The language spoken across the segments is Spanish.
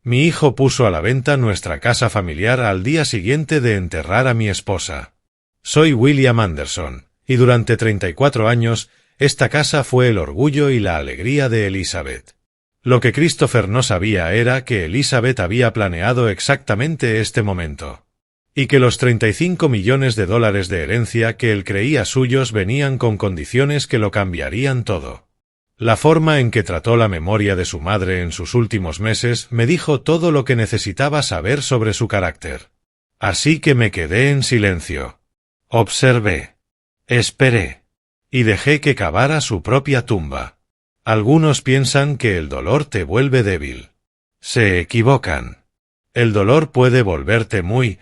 Mi hijo puso a la venta nuestra casa familiar al día siguiente de enterrar a mi esposa. Soy William Anderson, y durante 34 años, esta casa fue el orgullo y la alegría de Elizabeth. Lo que Christopher no sabía era que Elizabeth había planeado exactamente este momento. Y que los $35 millones de herencia que él creía suyos venían con condiciones que lo cambiarían todo. La forma en que trató la memoria de su madre en sus últimos meses me dijo todo lo que necesitaba saber sobre su carácter. Así que me quedé en silencio. Observé. Esperé. Y dejé que cavara su propia tumba. Algunos piensan que el dolor te vuelve débil. Se equivocan. El dolor puede volverte muy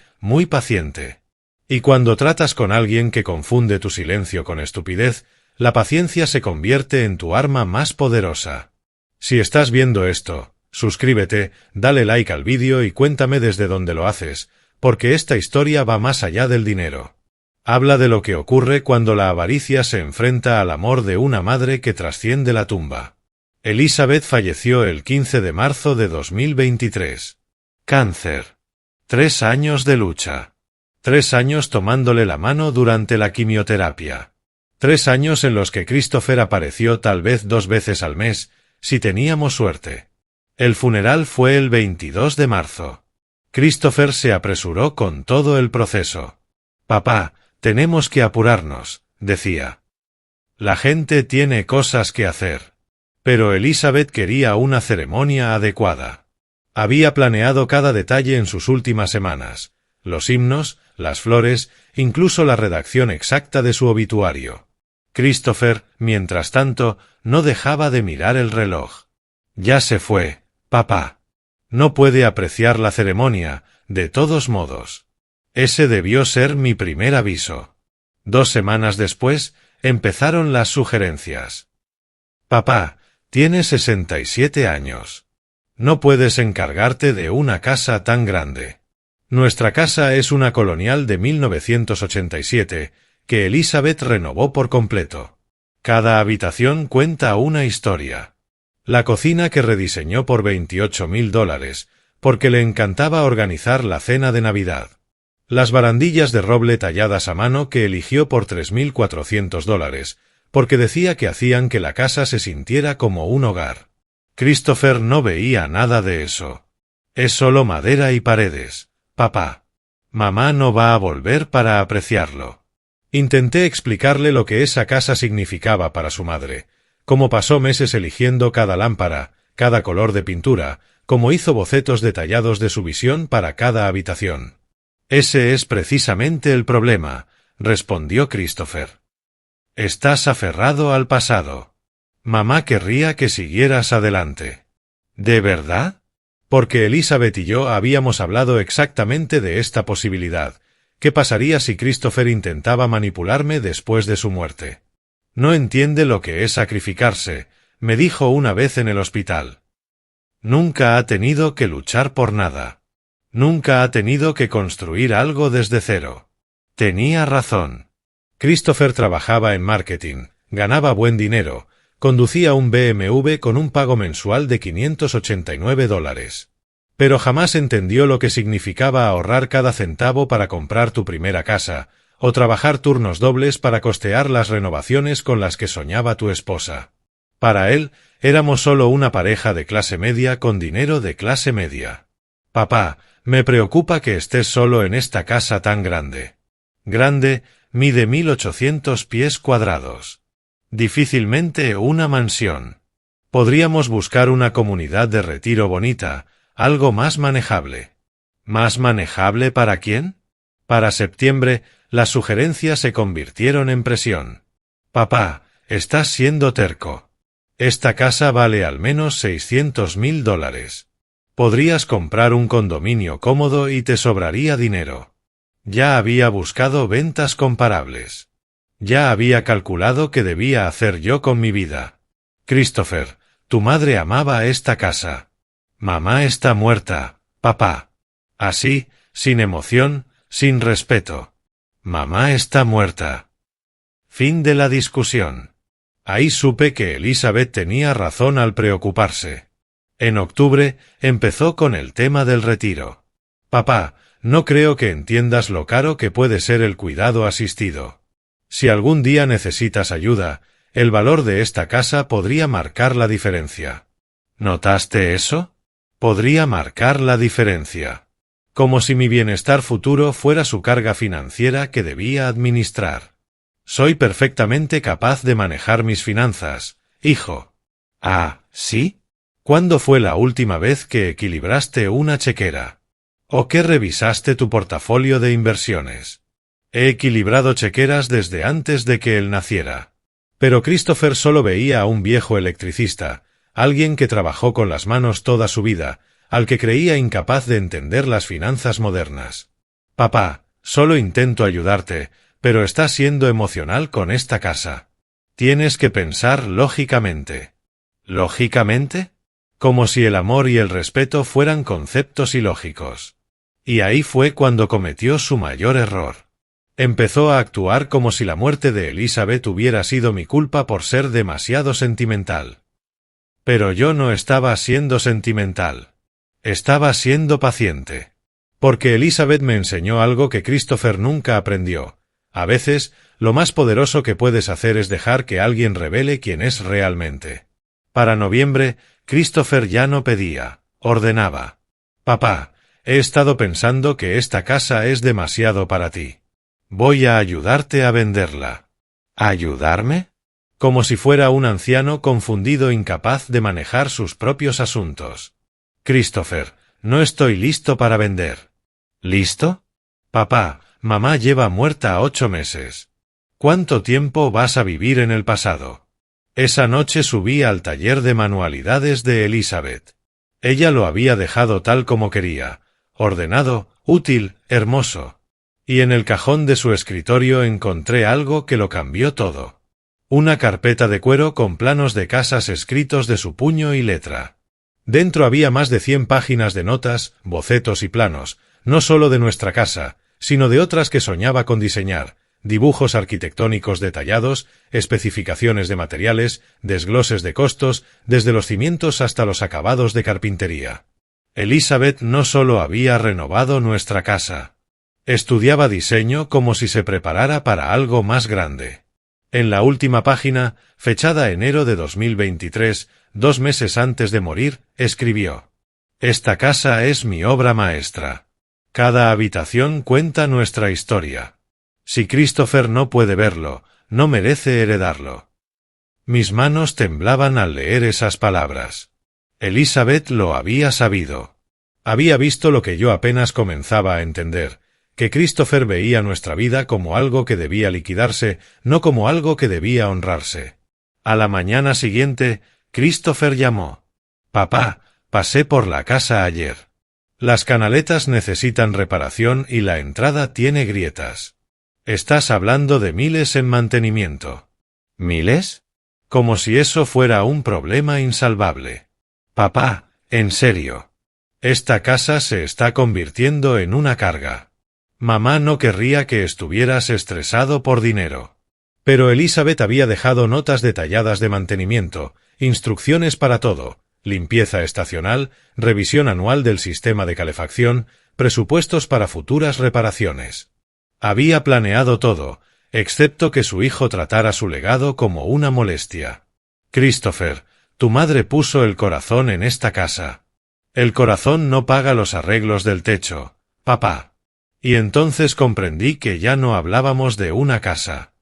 paciente. Y cuando tratas con alguien que confunde tu silencio con estupidez, la paciencia se convierte en tu arma más poderosa. Si estás viendo esto, suscríbete, dale like al vídeo y cuéntame desde dónde lo haces, porque esta historia va más allá del dinero. Habla de lo que ocurre cuando la avaricia se enfrenta al amor de una madre que trasciende la tumba. Elizabeth falleció el 15 de marzo de 2023. Cáncer. 3 años de lucha. 3 años tomándole la mano durante la quimioterapia. 3 años en los que Christopher apareció tal vez 2 veces al mes, si teníamos suerte. El funeral fue el 22 de marzo. Christopher se apresuró con todo el proceso. «Papá, tenemos que apurarnos», decía. «La gente tiene cosas que hacer». Pero Elizabeth quería una ceremonia adecuada. Había planeado cada detalle en sus últimas semanas, los himnos, las flores, incluso la redacción exacta de su obituario. Christopher, mientras tanto, no dejaba de mirar el reloj. «Ya se fue, papá. No puede apreciar la ceremonia, de todos modos». Ese debió ser mi primer aviso. 2 semanas después, empezaron las sugerencias. «Papá, tienes 67 años. No puedes encargarte de una casa tan grande. Nuestra casa es una colonial de 1987, que Elizabeth renovó por completo. Cada habitación cuenta una historia. La cocina que rediseñó por $28.000, porque le encantaba organizar la cena de Navidad. Las barandillas de roble talladas a mano que eligió por $3.400, porque decía que hacían que la casa se sintiera como un hogar. Christopher no veía nada de eso. «Es solo madera y paredes, papá. Mamá no va a volver para apreciarlo». Intenté explicarle lo que esa casa significaba para su madre, cómo pasó meses eligiendo cada lámpara, cada color de pintura, cómo hizo bocetos detallados de su visión para cada habitación. «Ese es precisamente el problema», respondió Christopher. «Estás aferrado al pasado. Mamá querría que siguieras adelante». «¿De verdad?» Porque Elizabeth y yo habíamos hablado exactamente de esta posibilidad. ¿Qué pasaría si Christopher intentaba manipularme después de su muerte? «No entiende lo que es sacrificarse», me dijo una vez en el hospital. «Nunca ha tenido que luchar por nada. Nunca ha tenido que construir algo desde cero». Tenía razón. Christopher trabajaba en marketing, ganaba buen dinero, conducía un BMW con un pago mensual de $589. Pero jamás entendió lo que significaba ahorrar cada centavo para comprar tu primera casa, o trabajar turnos dobles para costear las renovaciones con las que soñaba tu esposa. Para él, éramos solo una pareja de clase media con dinero de clase media. «Papá, me preocupa que estés solo en esta casa tan grande». Grande, mide 1.800 pies cuadrados. Difícilmente una mansión. Podríamos buscar una comunidad de retiro bonita, algo más manejable. ¿Más manejable para quién? Para septiembre, las sugerencias se convirtieron en presión. «Papá, estás siendo terco. Esta casa vale al menos $600.000. Podrías comprar un condominio cómodo y te sobraría dinero». Ya había buscado ventas comparables. Ya había calculado qué debía hacer yo con mi vida. «Christopher, tu madre amaba esta casa. Mamá está muerta, papá». Así, sin emoción, sin respeto. «Mamá está muerta». Fin de la discusión. Ahí supe que Elizabeth tenía razón al preocuparse. En octubre empezó con el tema del retiro. Papá, no creo que entiendas lo caro que puede ser el cuidado asistido. Si algún día necesitas ayuda, el valor de esta casa podría marcar la diferencia. ¿Notaste eso? Podría marcar la diferencia. Como si mi bienestar futuro fuera su carga financiera que debía administrar. Soy perfectamente capaz de manejar mis finanzas, hijo. Ah, ¿sí? ¿Cuándo fue la última vez que equilibraste una chequera? ¿O que revisaste tu portafolio de inversiones? He equilibrado chequeras desde antes de que él naciera. Pero Christopher solo veía a un viejo electricista, alguien que trabajó con las manos toda su vida, al que creía incapaz de entender las finanzas modernas. Papá, solo intento ayudarte, pero estás siendo emocional con esta casa. Tienes que pensar lógicamente. ¿Lógicamente? Como si el amor y el respeto fueran conceptos ilógicos. Y ahí fue cuando cometió su mayor error. Empezó a actuar como si la muerte de Elizabeth hubiera sido mi culpa por ser demasiado sentimental. Pero yo no estaba siendo sentimental. Estaba siendo paciente. Porque Elizabeth me enseñó algo que Christopher nunca aprendió. A veces, lo más poderoso que puedes hacer es dejar que alguien revele quién es realmente. Para noviembre, Christopher ya no pedía, ordenaba. Papá, he estado pensando que esta casa es demasiado para ti. Voy a ayudarte a venderla. ¿Ayudarme? Como si fuera un anciano confundido incapaz de manejar sus propios asuntos. Christopher, no estoy listo para vender. ¿Listo? Papá, mamá lleva muerta 8 meses. ¿Cuánto tiempo vas a vivir en el pasado? Esa noche subí al taller de manualidades de Elizabeth. Ella lo había dejado tal como quería, ordenado, útil, hermoso. Y en el cajón de su escritorio encontré algo que lo cambió todo. Una carpeta de cuero con planos de casas escritos de su puño y letra. Dentro había más de 100 páginas de notas, bocetos y planos, no solo de nuestra casa, sino de otras que soñaba con diseñar, dibujos arquitectónicos detallados, especificaciones de materiales, desgloses de costos, desde los cimientos hasta los acabados de carpintería. Elizabeth no solo había renovado nuestra casa. Estudiaba diseño como si se preparara para algo más grande. En la última página, fechada enero de 2023, 2 meses antes de morir, escribió: «Esta casa es mi obra maestra. Cada habitación cuenta nuestra historia. Si Christopher no puede verlo, no merece heredarlo». Mis manos temblaban al leer esas palabras. Elizabeth lo había sabido. Había visto lo que yo apenas comenzaba a entender, que Christopher veía nuestra vida como algo que debía liquidarse, no como algo que debía honrarse. A la mañana siguiente, Christopher llamó. «Papá, pasé por la casa ayer. Las canaletas necesitan reparación y la entrada tiene grietas. Estás hablando de miles en mantenimiento». ¿Miles? Como si eso fuera un problema insalvable. «Papá, en serio. Esta casa se está convirtiendo en una carga. Mamá no querría que estuvieras estresado por dinero». Pero Elizabeth había dejado notas detalladas de mantenimiento, instrucciones para todo, limpieza estacional, revisión anual del sistema de calefacción, presupuestos para futuras reparaciones. Había planeado todo, excepto que su hijo tratara su legado como una molestia. «Christopher, tu madre puso el corazón en esta casa. El corazón no paga los arreglos del techo, papá». Y entonces comprendí que ya no hablábamos de una casa.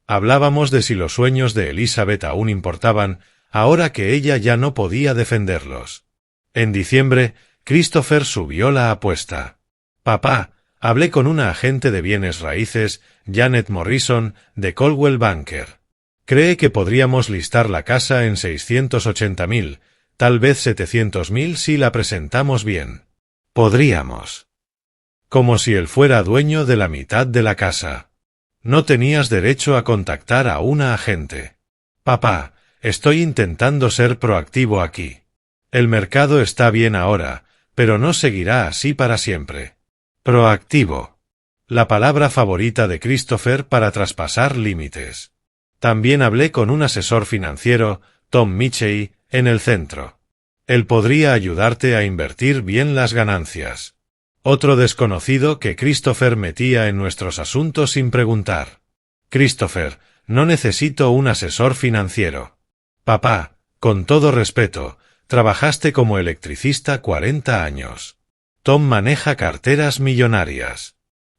Hablábamos de si los sueños de Elizabeth aún importaban, ahora que ella ya no podía defenderlos. En diciembre, Christopher subió la apuesta. «Papá, hablé con una agente de bienes raíces, Janet Morrison, de Coldwell Banker. Cree que podríamos listar la casa en 680.000, tal vez 700.000 si la presentamos bien. Podríamos». Como si él fuera dueño de la mitad de la casa. No tenías derecho a contactar a una agente. «Papá, estoy intentando ser proactivo aquí. El mercado está bien ahora, pero no seguirá así para siempre». Proactivo. La palabra favorita de Christopher para traspasar límites. También hablé con un asesor financiero, Tom Michey, en el centro. Él podría ayudarte a invertir bien las ganancias. Otro desconocido que Christopher metía en nuestros asuntos sin preguntar. Christopher, no necesito un asesor financiero. Papá, con todo respeto, trabajaste como electricista 40 años. Tom maneja carteras millonarias.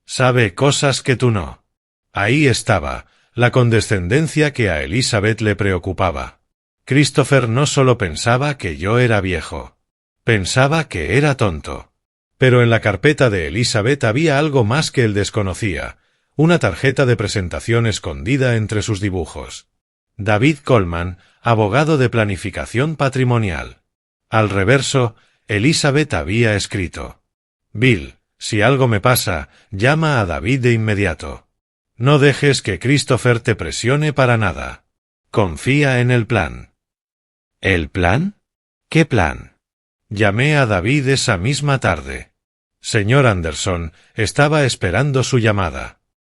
Sabe cosas que tú no. Ahí estaba, la condescendencia que a Elizabeth le preocupaba. Christopher no solo pensaba que yo era viejo. Pensaba que era tonto. Pero en la carpeta de Elizabeth había algo más que él desconocía, una tarjeta de presentación escondida entre sus dibujos. David Coleman, abogado de planificación patrimonial. Al reverso, Elizabeth había escrito: Bill, si algo me pasa, llama a David de inmediato. No dejes que Christopher te presione para nada. Confía en el plan. ¿El plan? ¿Qué plan? Llamé a David esa misma tarde. Señor Anderson, estaba esperando su llamada.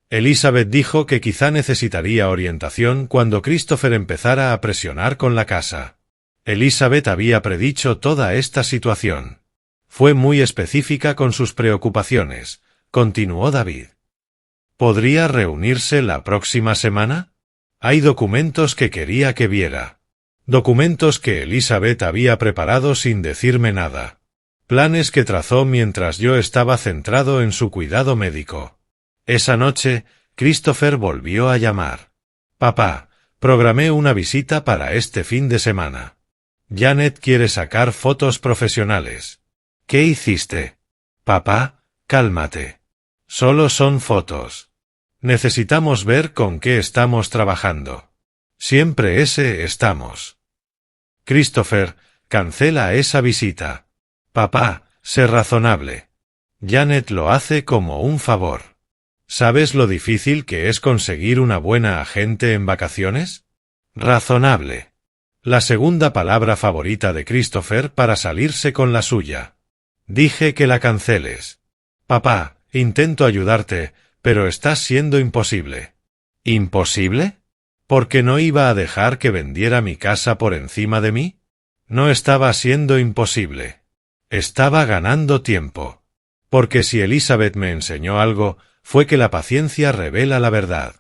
Elizabeth dijo que quizá necesitaría orientación cuando Christopher empezara a presionar con la casa. Elizabeth había predicho toda esta situación. Fue muy específica con sus preocupaciones, continuó David. ¿Podría reunirse la próxima semana? Hay documentos que quería que viera. Documentos que Elizabeth había preparado sin decirme nada. Planes que trazó mientras yo estaba centrado en su cuidado médico. Esa noche, Christopher volvió a llamar. Papá, programé una visita para este fin de semana. Janet quiere sacar fotos profesionales. ¿Qué hiciste? Papá, cálmate. Solo son fotos. Necesitamos ver con qué estamos trabajando. Siempre estamos. Christopher, cancela esa visita. Papá, sé razonable. Janet lo hace como un favor. ¿Sabes lo difícil que es conseguir una buena agente en vacaciones? Razonable. La segunda palabra favorita de Christopher para salirse con la suya. Dije que la canceles. Papá, intento ayudarte, pero estás siendo imposible. ¿Imposible? ¿Porque no iba a dejar que vendiera mi casa por encima de mí? No estaba siendo imposible. Estaba ganando tiempo. Porque si Elizabeth me enseñó algo, fue que la paciencia revela la verdad.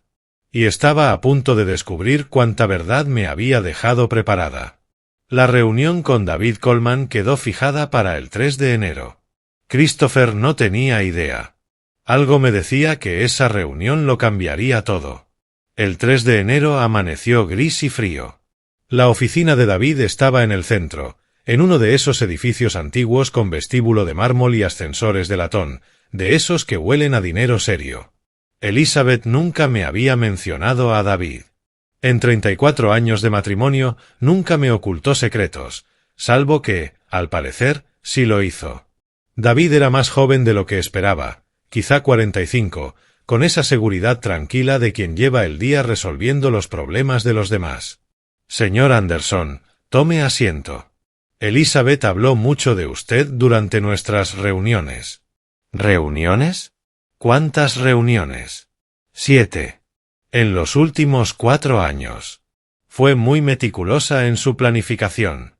Y estaba a punto de descubrir cuánta verdad me había dejado preparada. La reunión con David Coleman quedó fijada para el 3 de enero. Christopher no tenía idea. Algo me decía que esa reunión lo cambiaría todo. El 3 de enero amaneció gris y frío. La oficina de David estaba en el centro, en uno de esos edificios antiguos con vestíbulo de mármol y ascensores de latón, de esos que huelen a dinero serio. Elizabeth nunca me había mencionado a David. En 34 años de matrimonio nunca me ocultó secretos, salvo que, al parecer, sí lo hizo. David era más joven de lo que esperaba, quizá 45, con esa seguridad tranquila de quien lleva el día resolviendo los problemas de los demás. Señor Anderson, tome asiento. Elizabeth habló mucho de usted durante nuestras reuniones. ¿Reuniones? ¿Cuántas reuniones? 7. En los últimos 4 años. Fue muy meticulosa en su planificación.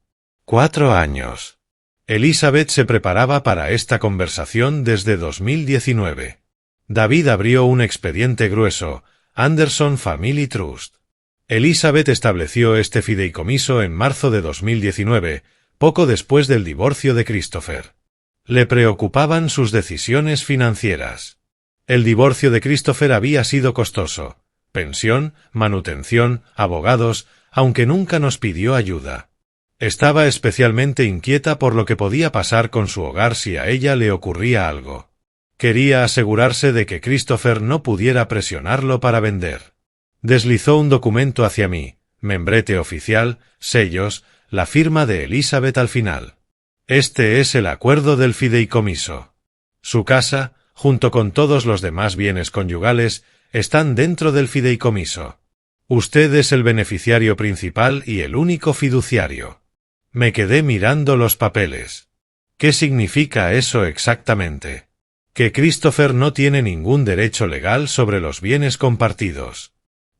4 años. Elizabeth se preparaba para esta conversación desde 2019. David abrió un expediente grueso, Anderson Family Trust. Elizabeth estableció este fideicomiso en marzo de 2019, poco después del divorcio de Christopher. Le preocupaban sus decisiones financieras. El divorcio de Christopher había sido costoso. Pensión, manutención, abogados, aunque nunca nos pidió ayuda. Estaba especialmente inquieta por lo que podía pasar con su hogar si a ella le ocurría algo. Quería asegurarse de que Christopher no pudiera presionarlo para vender. Deslizó un documento hacia mí, membrete oficial, sellos, la firma de Elizabeth al final. Este es el acuerdo del fideicomiso. Su casa, junto con todos los demás bienes conyugales, están dentro del fideicomiso. Usted es el beneficiario principal y el único fiduciario. Me quedé mirando los papeles. ¿Qué significa eso exactamente? Que Christopher no tiene ningún derecho legal sobre los bienes compartidos.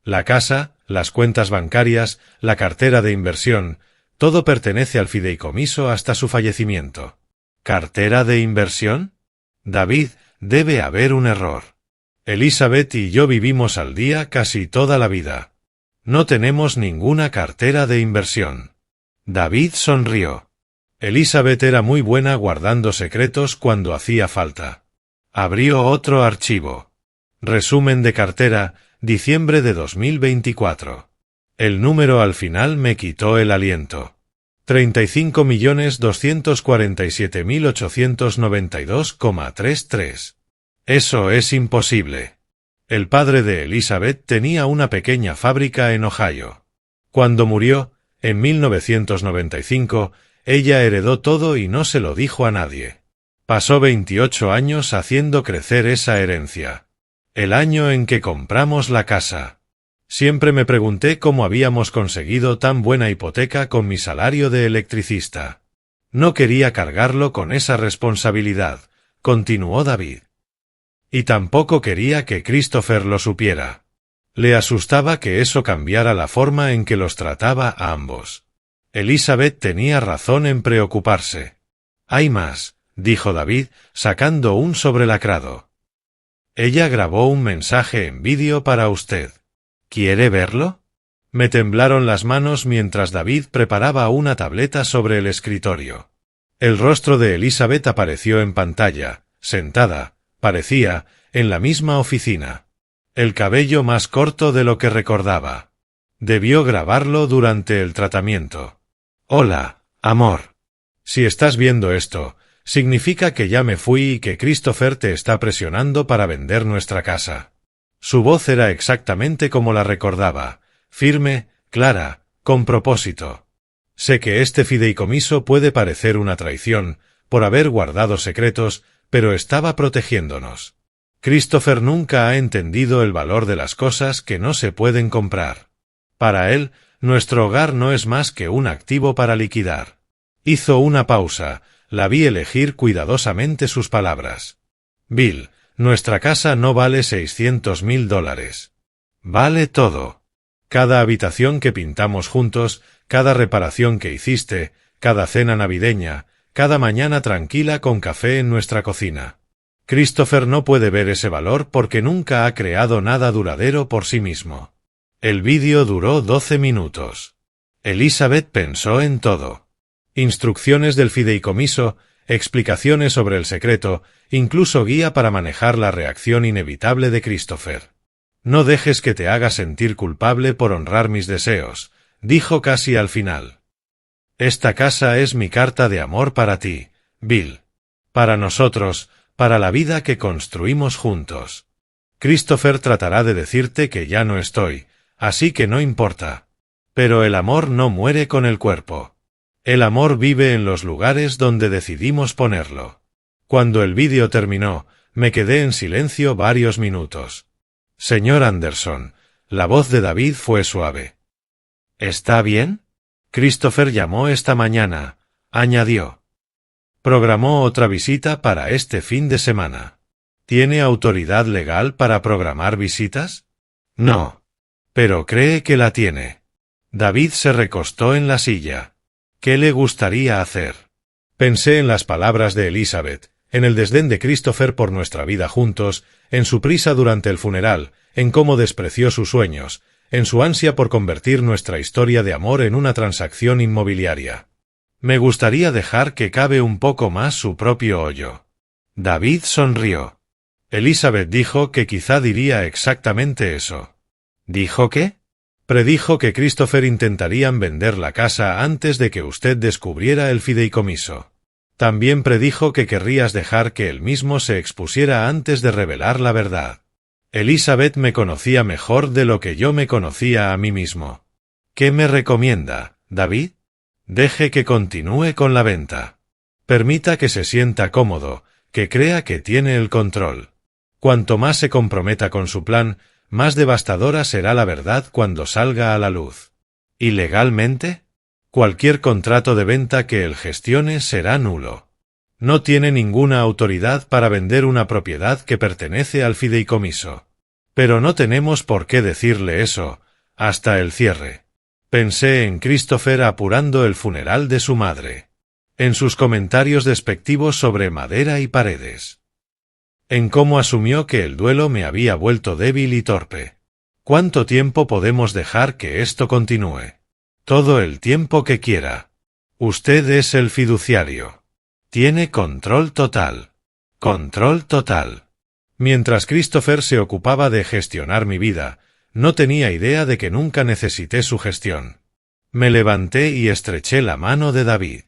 La casa, las cuentas bancarias, la cartera de inversión, Todo pertenece al fideicomiso hasta su fallecimiento. ¿Cartera de inversión? David, debe haber un error. Elizabeth y yo vivimos al día casi toda la vida. No tenemos ninguna cartera de inversión. David sonrió. Elizabeth era muy buena guardando secretos cuando hacía falta. Abrió otro archivo. Resumen de cartera, diciembre de 2024. El número al final me quitó el aliento. 35.247.892,33. Eso es imposible. El padre de Elizabeth tenía una pequeña fábrica en Ohio. Cuando murió, en 1995, ella heredó todo y no se lo dijo a nadie. Pasó 28 años haciendo crecer esa herencia. El año en que compramos la casa. Siempre me pregunté cómo habíamos conseguido tan buena hipoteca con mi salario de electricista. No quería cargarlo con esa responsabilidad, continuó David. Y tampoco quería que Christopher lo supiera. Le asustaba que eso cambiara la forma en que los trataba a ambos. Elizabeth tenía razón en preocuparse. Hay más, dijo David, sacando un sobrelacrado. Ella grabó un mensaje en vídeo para usted. ¿Quiere verlo? Me temblaron las manos mientras David preparaba una tableta sobre el escritorio. El rostro de Elizabeth apareció en pantalla, sentada, parecía, en la misma oficina. El cabello más corto de lo que recordaba. Debió grabarlo durante el tratamiento. Hola, amor. Si estás viendo esto, significa que ya me fui y que Christopher te está presionando para vender nuestra casa. Su voz era exactamente como la recordaba, firme, clara, con propósito. Sé que este fideicomiso puede parecer una traición, por haber guardado secretos, pero estaba protegiéndonos. Christopher nunca ha entendido el valor de las cosas que no se pueden comprar. Para él, nuestro hogar no es más que un activo para liquidar. Hizo una pausa, la vi elegir cuidadosamente sus palabras. Bill, nuestra casa no vale $600,000. Vale todo. Cada habitación que pintamos juntos, cada reparación que hiciste, cada cena navideña, cada mañana tranquila con café en nuestra cocina. Christopher no puede ver ese valor porque nunca ha creado nada duradero por sí mismo. El vídeo duró 12 minutos. Elizabeth pensó en todo. Instrucciones del fideicomiso, explicaciones sobre el secreto, incluso guía para manejar la reacción inevitable de Christopher. No dejes que te haga sentir culpable por honrar mis deseos, dijo casi al final. Esta casa es mi carta de amor para ti, Bill. Para nosotros, para la vida que construimos juntos. Christopher tratará de decirte que ya no estoy, así que no importa. Pero el amor no muere con el cuerpo. El amor vive en los lugares donde decidimos ponerlo. Cuando el vídeo terminó, me quedé en silencio varios minutos. Señor Anderson, la voz de David fue suave. ¿Está bien? Christopher llamó esta mañana, añadió. Programó otra visita para este fin de semana. ¿Tiene autoridad legal para programar visitas? No. Pero cree que la tiene. David se recostó en la silla. ¿Qué le gustaría hacer? Pensé en las palabras de Elizabeth, en el desdén de Christopher por nuestra vida juntos, en su prisa durante el funeral, en cómo despreció sus sueños, en su ansia por convertir nuestra historia de amor en una transacción inmobiliaria. Me gustaría dejar que cabe un poco más su propio hoyo. David sonrió. Elizabeth dijo que quizá diría exactamente eso. ¿Dijo qué? Predijo que Christopher intentarían vender la casa antes de que usted descubriera el fideicomiso. También predijo que querrías dejar que él mismo se expusiera antes de revelar la verdad. Elizabeth me conocía mejor de lo que yo me conocía a mí mismo. ¿Qué me recomienda, David? Deje que continúe con la venta. Permita que se sienta cómodo, que crea que tiene el control. Cuanto más se comprometa con su plan, más devastadora será la verdad cuando salga a la luz. ¿Y legalmente? Cualquier contrato de venta que él gestione será nulo. No tiene ninguna autoridad para vender una propiedad que pertenece al fideicomiso. Pero no tenemos por qué decirle eso, hasta el cierre. Pensé en Christopher apurando el funeral de su madre, en sus comentarios despectivos sobre madera y paredes, en cómo asumió que el duelo me había vuelto débil y torpe. ¿Cuánto tiempo podemos dejar que esto continúe? Todo el tiempo que quiera. Usted es el fiduciario. Tiene control total. Control total. Mientras Christopher se ocupaba de gestionar mi vida, no tenía idea de que nunca necesité su gestión. Me levanté y estreché la mano de David.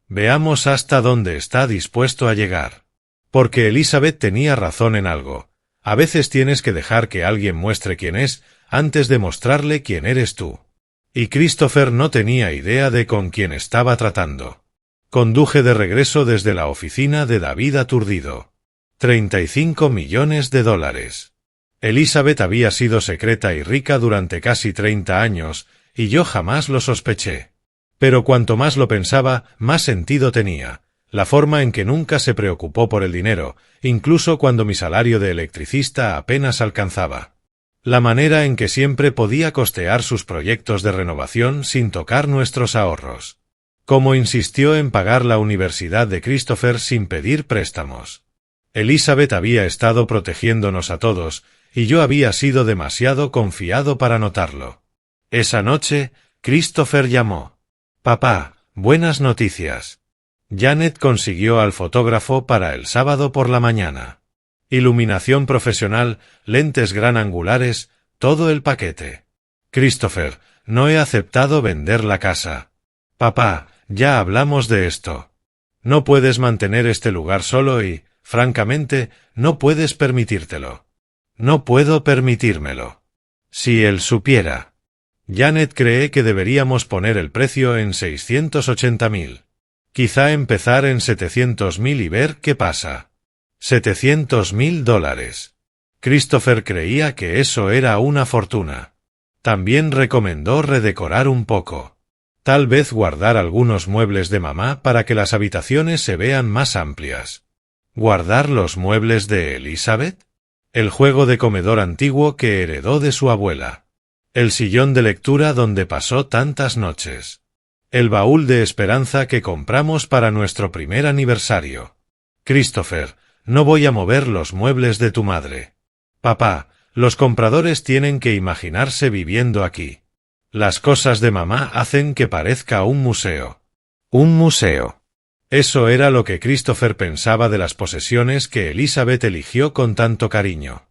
Veamos hasta dónde está dispuesto a llegar. Porque Elizabeth tenía razón en algo. A veces tienes que dejar que alguien muestre quién es antes de mostrarle quién eres tú. Y Christopher no tenía idea de con quién estaba tratando. Conduje de regreso desde la oficina de David aturdido. $35 millones. Elizabeth había sido secreta y rica durante casi 30 años, y yo jamás lo sospeché. Pero cuanto más lo pensaba, más sentido tenía. La forma en que nunca se preocupó por el dinero, incluso cuando mi salario de electricista apenas alcanzaba. La manera en que siempre podía costear sus proyectos de renovación sin tocar nuestros ahorros. Cómo insistió en pagar la universidad de Christopher sin pedir préstamos. Elizabeth había estado protegiéndonos a todos, y yo había sido demasiado confiado para notarlo. Esa noche, Christopher llamó. «Papá, buenas noticias». Janet consiguió al fotógrafo para el sábado por la mañana. Iluminación profesional, lentes gran angulares, todo el paquete. «Christopher, no he aceptado vender la casa». «Papá, ya hablamos de esto. No puedes mantener este lugar solo y, francamente, no puedes permitírtelo». «No puedo permitírmelo». «Si él supiera». Janet cree que deberíamos poner el precio en 680.000. Quizá empezar en 700.000 y ver qué pasa. $700.000. Christopher creía que eso era una fortuna. También recomendó redecorar un poco. Tal vez guardar algunos muebles de mamá para que las habitaciones se vean más amplias. ¿Guardar los muebles de Elizabeth? El juego de comedor antiguo que heredó de su abuela. El sillón de lectura donde pasó tantas noches. El baúl de esperanza que compramos para nuestro primer aniversario. Christopher, no voy a mover los muebles de tu madre. Papá, los compradores tienen que imaginarse viviendo aquí. Las cosas de mamá hacen que parezca un museo. Un museo. Eso era lo que Christopher pensaba de las posesiones que Elizabeth eligió con tanto cariño.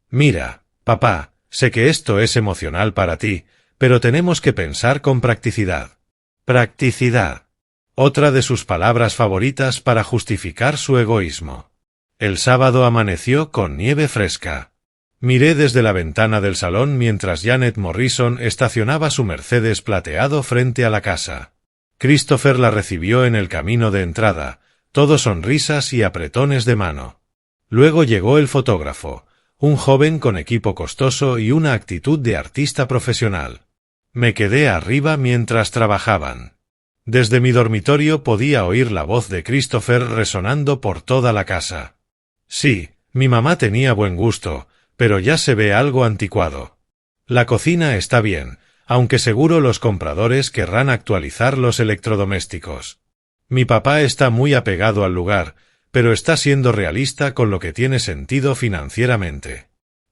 Mira, papá, sé que esto es emocional para ti, pero tenemos que pensar con practicidad. Practicidad. Otra de sus palabras favoritas para justificar su egoísmo. El sábado amaneció con nieve fresca. Miré desde la ventana del salón mientras Janet Morrison estacionaba su Mercedes plateado frente a la casa. Christopher la recibió en el camino de entrada, todo sonrisas y apretones de mano. Luego llegó el fotógrafo, un joven con equipo costoso y una actitud de artista profesional. Me quedé arriba mientras trabajaban. Desde mi dormitorio podía oír la voz de Christopher resonando por toda la casa. Sí, mi mamá tenía buen gusto, pero ya se ve algo anticuado. La cocina está bien, aunque seguro los compradores querrán actualizar los electrodomésticos. Mi papá está muy apegado al lugar, pero está siendo realista con lo que tiene sentido financieramente.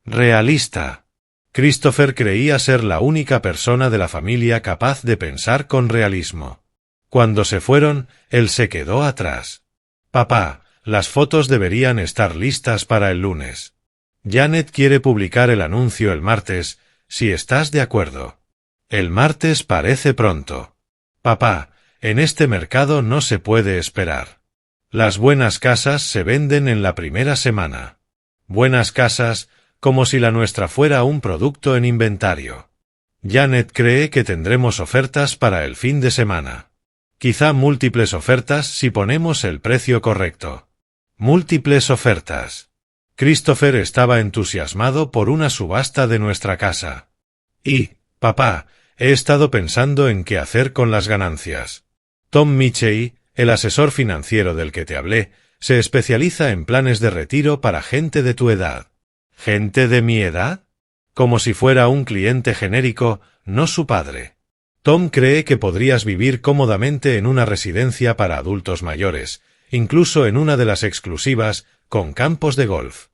Realista. Christopher creía ser la única persona de la familia capaz de pensar con realismo. Cuando se fueron, él se quedó atrás. Papá, las fotos deberían estar listas para el lunes. Janet quiere publicar el anuncio el martes, si estás de acuerdo. El martes parece pronto. Papá, en este mercado no se puede esperar. Las buenas casas se venden en la primera semana. Buenas casas, como si la nuestra fuera un producto en inventario. Janet cree que tendremos ofertas para el fin de semana. Quizá múltiples ofertas si ponemos el precio correcto. Múltiples ofertas. Christopher estaba entusiasmado por una subasta de nuestra casa. Y, papá, he estado pensando en qué hacer con las ganancias. Tom Michey, el asesor financiero del que te hablé, se especializa en planes de retiro para gente de tu edad. ¿Gente de mi edad? Como si fuera un cliente genérico, no su padre. Tom cree que podrías vivir cómodamente en una residencia para adultos mayores, incluso en una de las exclusivas, con campos de golf.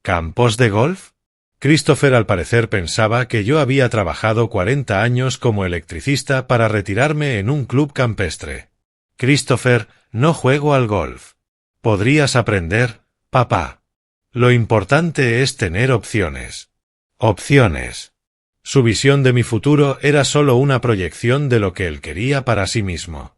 ¿Campos de golf? Christopher al parecer pensaba que yo había trabajado 40 años como electricista para retirarme en un club campestre. Christopher, no juego al golf. ¿Podrías aprender, papá? Lo importante es tener opciones. Opciones. Su visión de mi futuro era solo una proyección de lo que él quería para sí mismo.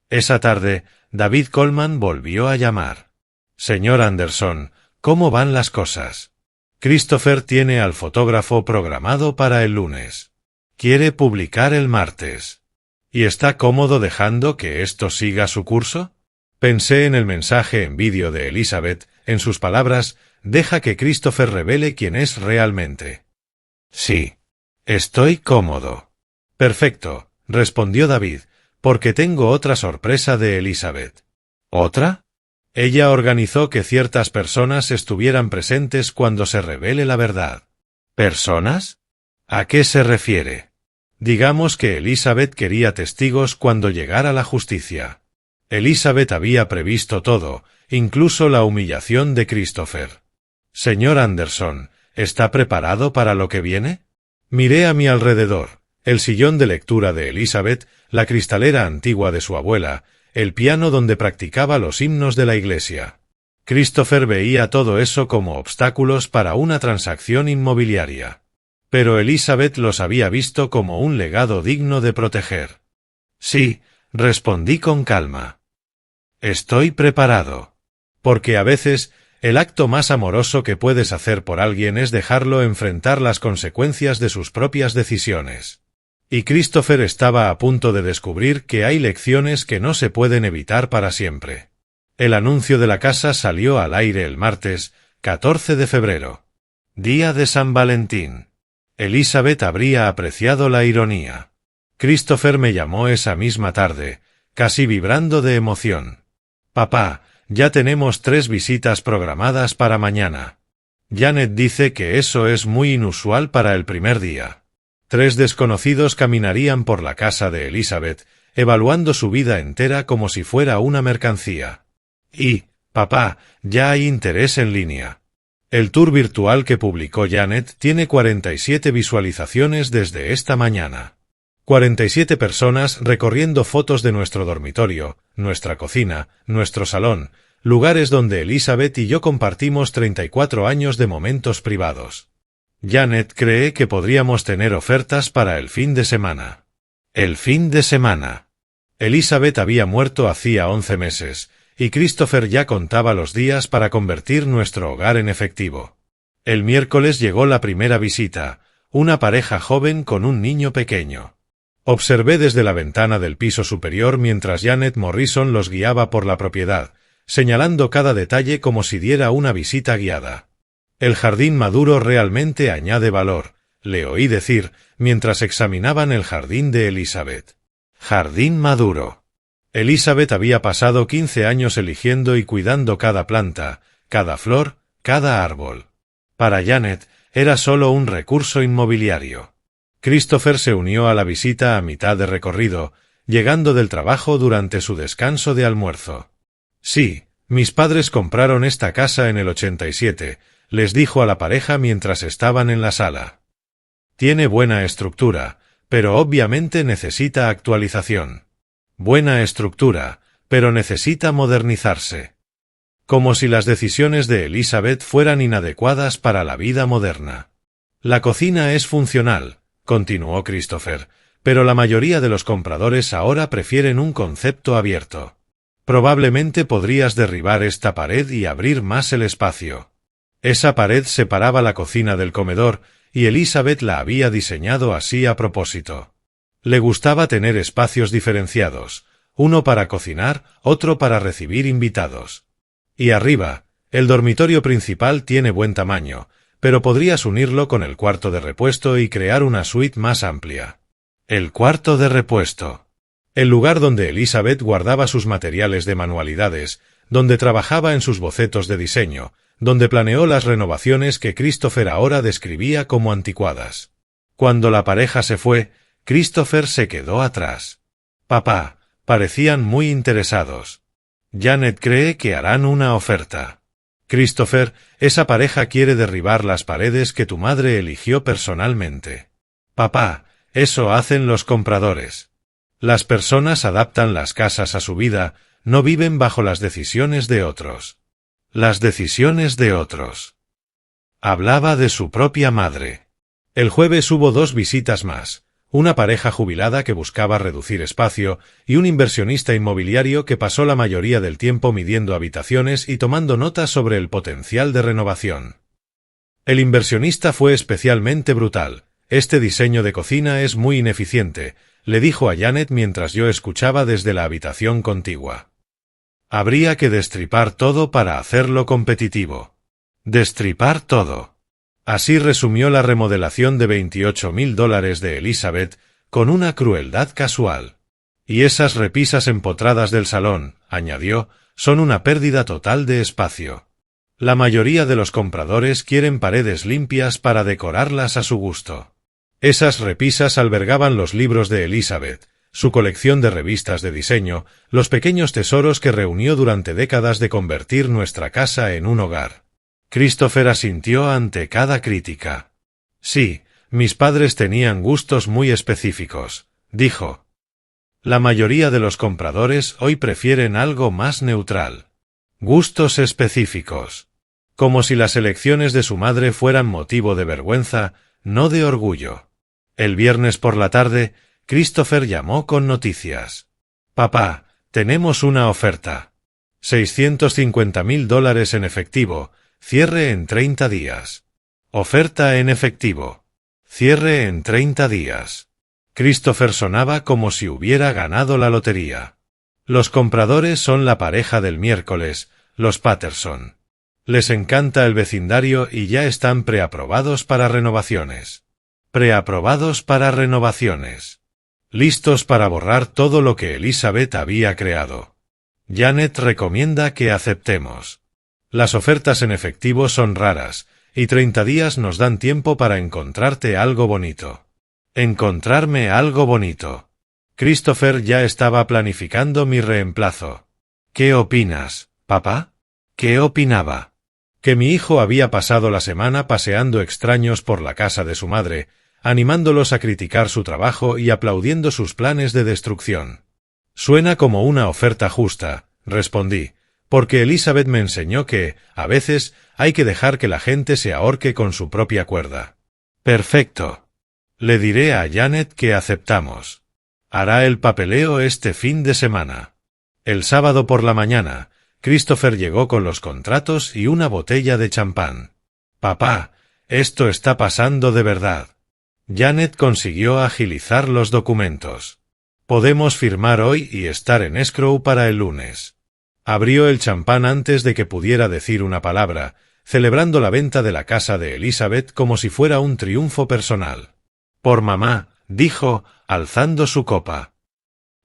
Esa tarde, David Coleman volvió a llamar. Señor Anderson, ¿cómo van las cosas? Christopher tiene al fotógrafo programado para el lunes. Quiere publicar el martes. ¿Y está cómodo dejando que esto siga su curso? Pensé en el mensaje en vídeo de Elizabeth, en sus palabras, deja que Christopher revele quién es realmente. Sí. Estoy cómodo. Perfecto, respondió David, porque tengo otra sorpresa de Elizabeth. ¿Otra? Ella organizó que ciertas personas estuvieran presentes cuando se revele la verdad. ¿Personas? ¿A qué se refiere? Digamos que Elizabeth quería testigos cuando llegara la justicia. Elizabeth había previsto todo, incluso la humillación de Christopher. Señor Anderson, ¿está preparado para lo que viene? Miré a mi alrededor, el sillón de lectura de Elizabeth, la cristalera antigua de su abuela, el piano donde practicaba los himnos de la iglesia. Christopher veía todo eso como obstáculos para una transacción inmobiliaria. Pero Elizabeth los había visto como un legado digno de proteger. Sí, respondí con calma. Estoy preparado. Porque a veces, el acto más amoroso que puedes hacer por alguien es dejarlo enfrentar las consecuencias de sus propias decisiones. Y Christopher estaba a punto de descubrir que hay lecciones que no se pueden evitar para siempre. El anuncio de la casa salió al aire el martes, 14 de febrero. Día de San Valentín. Elizabeth habría apreciado la ironía. Christopher me llamó esa misma tarde, casi vibrando de emoción. Papá, ya tenemos 3 visitas programadas para mañana. Janet dice que eso es muy inusual para el primer día. 3 desconocidos caminarían por la casa de Elizabeth, evaluando su vida entera como si fuera una mercancía. Y, papá, ya hay interés en línea. El tour virtual que publicó Janet tiene 47 visualizaciones desde esta mañana. 47 personas recorriendo fotos de nuestro dormitorio, nuestra cocina, nuestro salón, lugares donde Elizabeth y yo compartimos 34 años de momentos privados. Janet cree que podríamos tener ofertas para el fin de semana. El fin de semana. Elizabeth había muerto hacía 11 meses, y Christopher ya contaba los días para convertir nuestro hogar en efectivo. El miércoles llegó la primera visita, una pareja joven con un niño pequeño. Observé desde la ventana del piso superior mientras Janet Morrison los guiaba por la propiedad, señalando cada detalle como si diera una visita guiada. El jardín maduro realmente añade valor, le oí decir, mientras examinaban el jardín de Elizabeth. Jardín maduro. Elizabeth había pasado 15 años eligiendo y cuidando cada planta, cada flor, cada árbol. Para Janet, era solo un recurso inmobiliario. Christopher se unió a la visita a mitad de recorrido, llegando del trabajo durante su descanso de almuerzo. Sí, mis padres compraron esta casa en el 87, les dijo a la pareja mientras estaban en la sala. Tiene buena estructura, pero obviamente necesita actualización. Buena estructura, pero necesita modernizarse. Como si las decisiones de Elizabeth fueran inadecuadas para la vida moderna. La cocina es funcional, continuó Christopher, pero la mayoría de los compradores ahora prefieren un concepto abierto. Probablemente podrías derribar esta pared y abrir más el espacio. Esa pared separaba la cocina del comedor, y Elizabeth la había diseñado así a propósito. Le gustaba tener espacios diferenciados, uno para cocinar, otro para recibir invitados. Y arriba, el dormitorio principal tiene buen tamaño, pero podrías unirlo con el cuarto de repuesto y crear una suite más amplia. El cuarto de repuesto. El lugar donde Elizabeth guardaba sus materiales de manualidades, donde trabajaba en sus bocetos de diseño, donde planeó las renovaciones que Christopher ahora describía como anticuadas. Cuando la pareja se fue, Christopher se quedó atrás. Papá, parecían muy interesados. Janet cree que harán una oferta. Christopher, esa pareja quiere derribar las paredes que tu madre eligió personalmente. Papá, eso hacen los compradores. Las personas adaptan las casas a su vida, no viven bajo las decisiones de otros. Las decisiones de otros. Hablaba de su propia madre. El jueves hubo 2 visitas más. Una pareja jubilada que buscaba reducir espacio y un inversionista inmobiliario que pasó la mayoría del tiempo midiendo habitaciones y tomando notas sobre el potencial de renovación. El inversionista fue especialmente brutal. Este diseño de cocina es muy ineficiente, le dijo a Janet mientras yo escuchaba desde la habitación contigua. Habría que destripar todo para hacerlo competitivo. Destripar todo. Así resumió la remodelación de $28,000 de Elizabeth con una crueldad casual. Y esas repisas empotradas del salón, añadió, son una pérdida total de espacio. La mayoría de los compradores quieren paredes limpias para decorarlas a su gusto. Esas repisas albergaban los libros de Elizabeth, su colección de revistas de diseño, los pequeños tesoros que reunió durante décadas de convertir nuestra casa en un hogar. Christopher asintió ante cada crítica. Sí, mis padres tenían gustos muy específicos, dijo. La mayoría de los compradores hoy prefieren algo más neutral. Gustos específicos. Como si las elecciones de su madre fueran motivo de vergüenza, no de orgullo. El viernes por la tarde, Christopher llamó con noticias. Papá, tenemos una oferta. $650,000 en efectivo. Cierre en 30 días. Oferta en efectivo. Cierre en 30 días. Christopher sonaba como si hubiera ganado la lotería. Los compradores son la pareja del miércoles, los Patterson. Les encanta el vecindario y ya están preaprobados para renovaciones. Preaprobados para renovaciones. Listos para borrar todo lo que Elizabeth había creado. Janet recomienda que aceptemos. Las ofertas en efectivo son raras, y 30 días nos dan tiempo para encontrarte algo bonito. Encontrarme algo bonito. Christopher ya estaba planificando mi reemplazo. ¿Qué opinas, papá? ¿Qué opinaba? Que mi hijo había pasado la semana paseando extraños por la casa de su madre, animándolos a criticar su trabajo y aplaudiendo sus planes de destrucción. Suena como una oferta justa, respondí. Porque Elizabeth me enseñó que, a veces, hay que dejar que la gente se ahorque con su propia cuerda. Perfecto. Le diré a Janet que aceptamos. Hará el papeleo este fin de semana. El sábado por la mañana, Christopher llegó con los contratos y una botella de champán. Papá, esto está pasando de verdad. Janet consiguió agilizar los documentos. Podemos firmar hoy y estar en escrow para el lunes. Abrió el champán antes de que pudiera decir una palabra, celebrando la venta de la casa de Elizabeth como si fuera un triunfo personal. Por mamá, dijo, alzando su copa.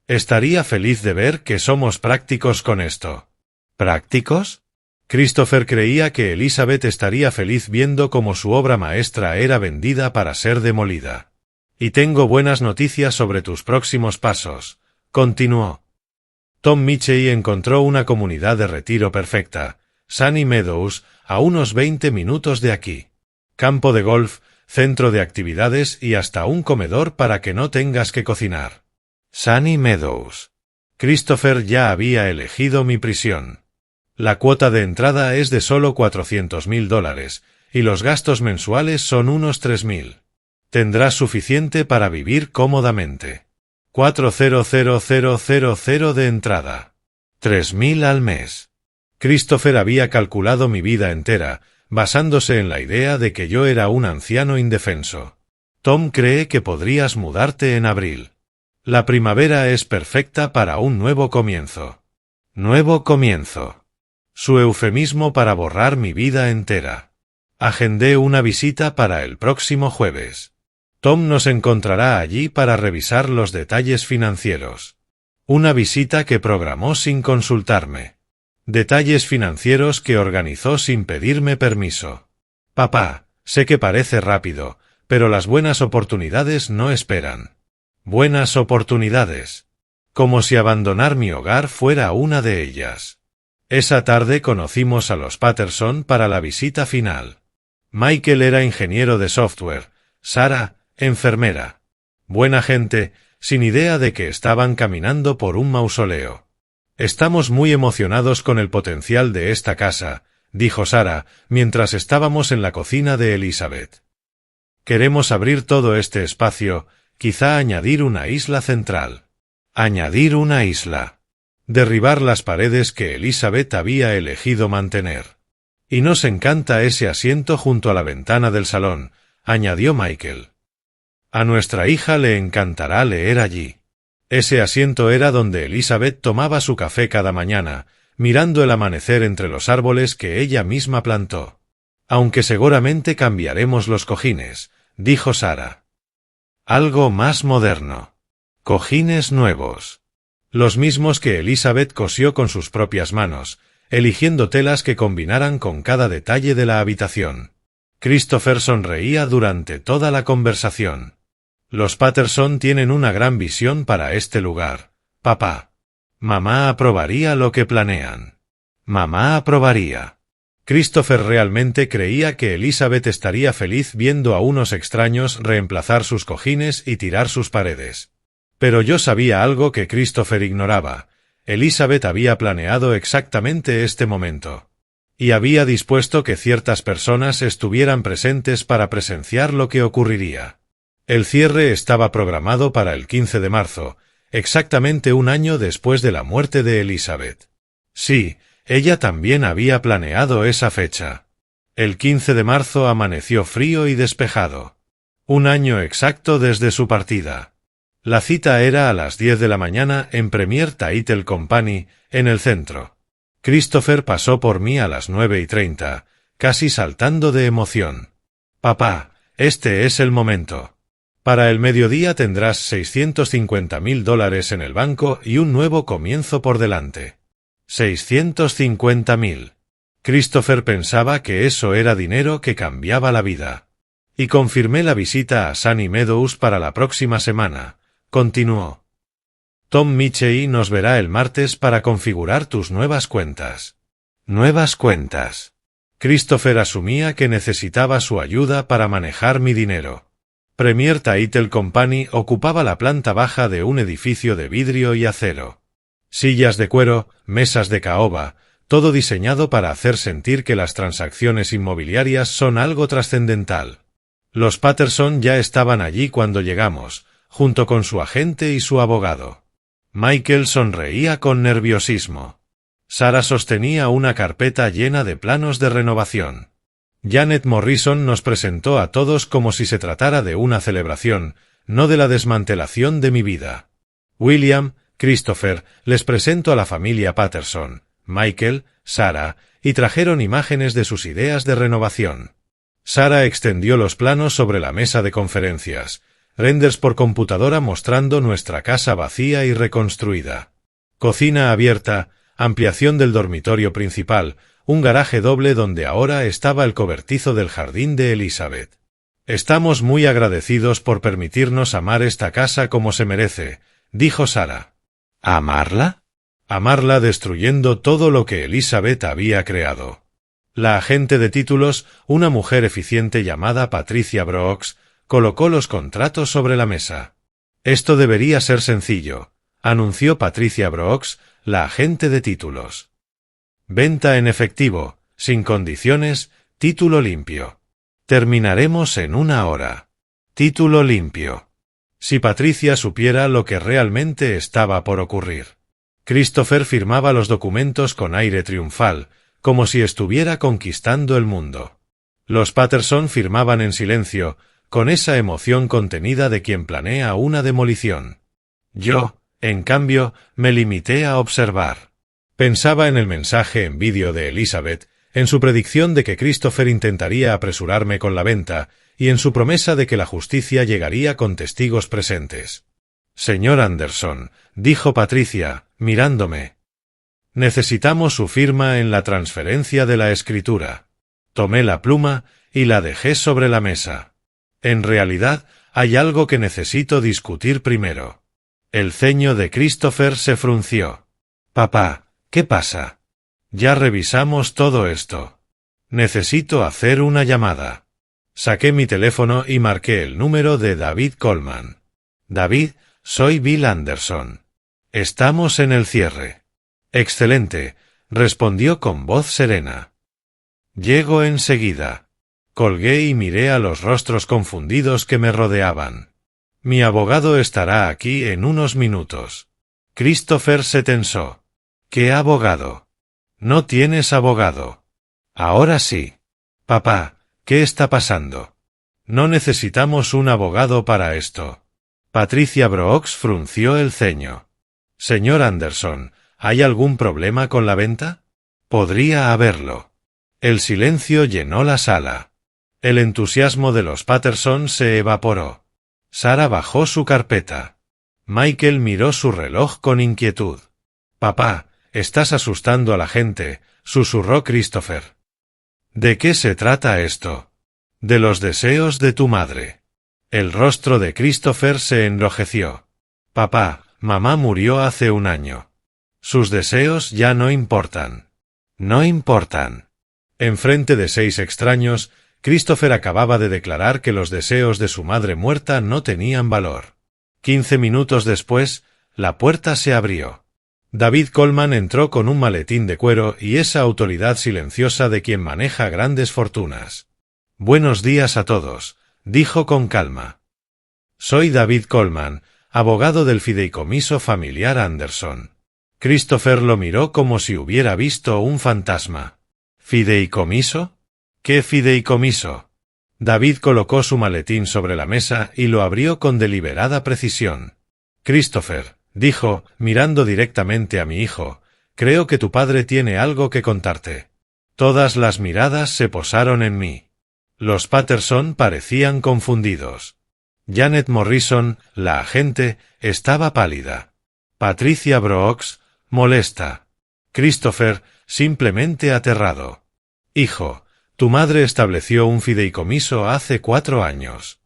Estaría feliz de ver que somos prácticos con esto. ¿Prácticos? Christopher creía que Elizabeth estaría feliz viendo cómo su obra maestra era vendida para ser demolida. Y tengo buenas noticias sobre tus próximos pasos, continuó. Tom Michey encontró una comunidad de retiro perfecta, Sunny Meadows, a unos 20 minutos de aquí. Campo de golf, centro de actividades y hasta un comedor para que no tengas que cocinar. Sunny Meadows. Christopher ya había elegido mi prisión. La cuota de entrada es de solo $400,000 y los gastos mensuales son unos $3,000. Tendrás suficiente para vivir cómodamente. 400,000 de entrada. 3,000 al mes. Christopher había calculado mi vida entera, basándose en la idea de que yo era un anciano indefenso. Tom cree que podrías mudarte en abril. La primavera es perfecta para un nuevo comienzo. Nuevo comienzo. Su eufemismo para borrar mi vida entera. Agendé una visita para el próximo jueves. Tom nos encontrará allí para revisar los detalles financieros. Una visita que programó sin consultarme. Detalles financieros que organizó sin pedirme permiso. Papá, sé que parece rápido, pero las buenas oportunidades no esperan. Buenas oportunidades. Como si abandonar mi hogar fuera una de ellas. Esa tarde conocimos a los Patterson para la visita final. Michael era ingeniero de software, Sarah, enfermera. Buena gente, sin idea de que estaban caminando por un mausoleo. Estamos muy emocionados con el potencial de esta casa, dijo Sarah, mientras estábamos en la cocina de Elizabeth. Queremos abrir todo este espacio, quizá añadir una isla central. Añadir una isla. Derribar las paredes que Elizabeth había elegido mantener. Y nos encanta ese asiento junto a la ventana del salón, añadió Michael. A nuestra hija le encantará leer allí. Ese asiento era donde Elizabeth tomaba su café cada mañana, mirando el amanecer entre los árboles que ella misma plantó. Aunque seguramente cambiaremos los cojines, dijo Sarah. Algo más moderno. Cojines nuevos. Los mismos que Elizabeth cosió con sus propias manos, eligiendo telas que combinaran con cada detalle de la habitación. Christopher sonreía durante toda la conversación. Los Patterson tienen una gran visión para este lugar, papá. Mamá aprobaría lo que planean. Mamá aprobaría. Christopher realmente creía que Elizabeth estaría feliz viendo a unos extraños reemplazar sus cojines y tirar sus paredes. Pero yo sabía algo que Christopher ignoraba. Elizabeth había planeado exactamente este momento. Y había dispuesto que ciertas personas estuvieran presentes para presenciar lo que ocurriría. El cierre estaba programado para el 15 de marzo, exactamente un año después de la muerte de Elizabeth. Sí, ella también había planeado esa fecha. El 15 de marzo amaneció frío y despejado. Un año exacto desde su partida. La cita era a las 10 de la mañana en Premier Title Company, en el centro. Christopher pasó por mí a las 9:30, casi saltando de emoción. Papá, este es el momento. Para el mediodía tendrás $650,000 en el banco y un nuevo comienzo por delante. 650,000. Christopher pensaba que eso era dinero que cambiaba la vida. Y confirmé la visita a Sunny Meadows para la próxima semana. Continuó. Tom Michey nos verá el martes para configurar tus nuevas cuentas. Nuevas cuentas. Christopher asumía que necesitaba su ayuda para manejar mi dinero. Premier Title Company ocupaba la planta baja de un edificio de vidrio y acero. Sillas de cuero, mesas de caoba, todo diseñado para hacer sentir que las transacciones inmobiliarias son algo trascendental. Los Patterson ya estaban allí cuando llegamos, junto con su agente y su abogado. Michael sonreía con nerviosismo. Sarah sostenía una carpeta llena de planos de renovación. Janet Morrison nos presentó a todos como si se tratara de una celebración, no de la desmantelación de mi vida. William, Christopher, les presento a la familia Patterson, Michael, Sarah, y trajeron imágenes de sus ideas de renovación. Sarah extendió los planos sobre la mesa de conferencias, renders por computadora mostrando nuestra casa vacía y reconstruida. Cocina abierta, ampliación del dormitorio principal, un garaje doble donde ahora estaba el cobertizo del jardín de Elizabeth. Estamos muy agradecidos por permitirnos amar esta casa como se merece, dijo Sarah. ¿Amarla? Amarla destruyendo todo lo que Elizabeth había creado. La agente de títulos, una mujer eficiente llamada Patricia Brooks, colocó los contratos sobre la mesa. Esto debería ser sencillo, anunció Patricia Brooks, la agente de títulos. Venta en efectivo, sin condiciones, título limpio. Terminaremos en 1 hora. Título limpio. Si Patricia supiera lo que realmente estaba por ocurrir. Christopher firmaba los documentos con aire triunfal, como si estuviera conquistando el mundo. Los Patterson firmaban en silencio, con esa emoción contenida de quien planea una demolición. Yo, en cambio, me limité a observar. Pensaba en el mensaje en vídeo de Elizabeth, en su predicción de que Christopher intentaría apresurarme con la venta, y en su promesa de que la justicia llegaría con testigos presentes. Señor Anderson, dijo Patricia, mirándome. Necesitamos su firma en la transferencia de la escritura. Tomé la pluma y la dejé sobre la mesa. En realidad, hay algo que necesito discutir primero. El ceño de Christopher se frunció. Papá, ¿qué pasa? Ya revisamos todo esto. Necesito hacer una llamada. Saqué mi teléfono y marqué el número de David Coleman. David, soy Bill Anderson. Estamos en el cierre. Excelente, respondió con voz serena. Llego enseguida. Colgué y miré a los rostros confundidos que me rodeaban. Mi abogado estará aquí en unos minutos. Christopher se tensó. ¿Qué abogado? No tienes abogado. Ahora sí. Papá, ¿qué está pasando? No necesitamos un abogado para esto. Patricia Brooks frunció el ceño. Señor Anderson, ¿hay algún problema con la venta? Podría haberlo. El silencio llenó la sala. El entusiasmo de los Patterson se evaporó. Sara bajó su carpeta. Michael miró su reloj con inquietud. Papá, estás asustando a la gente, susurró Christopher. ¿De qué se trata esto? De los deseos de tu madre. El rostro de Christopher se enrojeció. Papá, mamá murió hace un año. Sus deseos ya no importan. No importan. Enfrente de 6 extraños, Christopher acababa de declarar que los deseos de su madre muerta no tenían valor. 15 minutos después, la puerta se abrió. David Coleman entró con un maletín de cuero y esa autoridad silenciosa de quien maneja grandes fortunas. Buenos días a todos, dijo con calma. Soy David Coleman, abogado del fideicomiso familiar Anderson. Christopher lo miró como si hubiera visto un fantasma. ¿Fideicomiso? ¿Qué fideicomiso? David colocó su maletín sobre la mesa y lo abrió con deliberada precisión. Christopher, dijo, mirando directamente a mi hijo, creo que tu padre tiene algo que contarte. Todas las miradas se posaron en mí. Los Patterson parecían confundidos. Janet Morrison, la agente, estaba pálida. Patricia Brooks, molesta. Christopher, simplemente aterrado. Hijo, tu madre estableció un fideicomiso hace 4 años.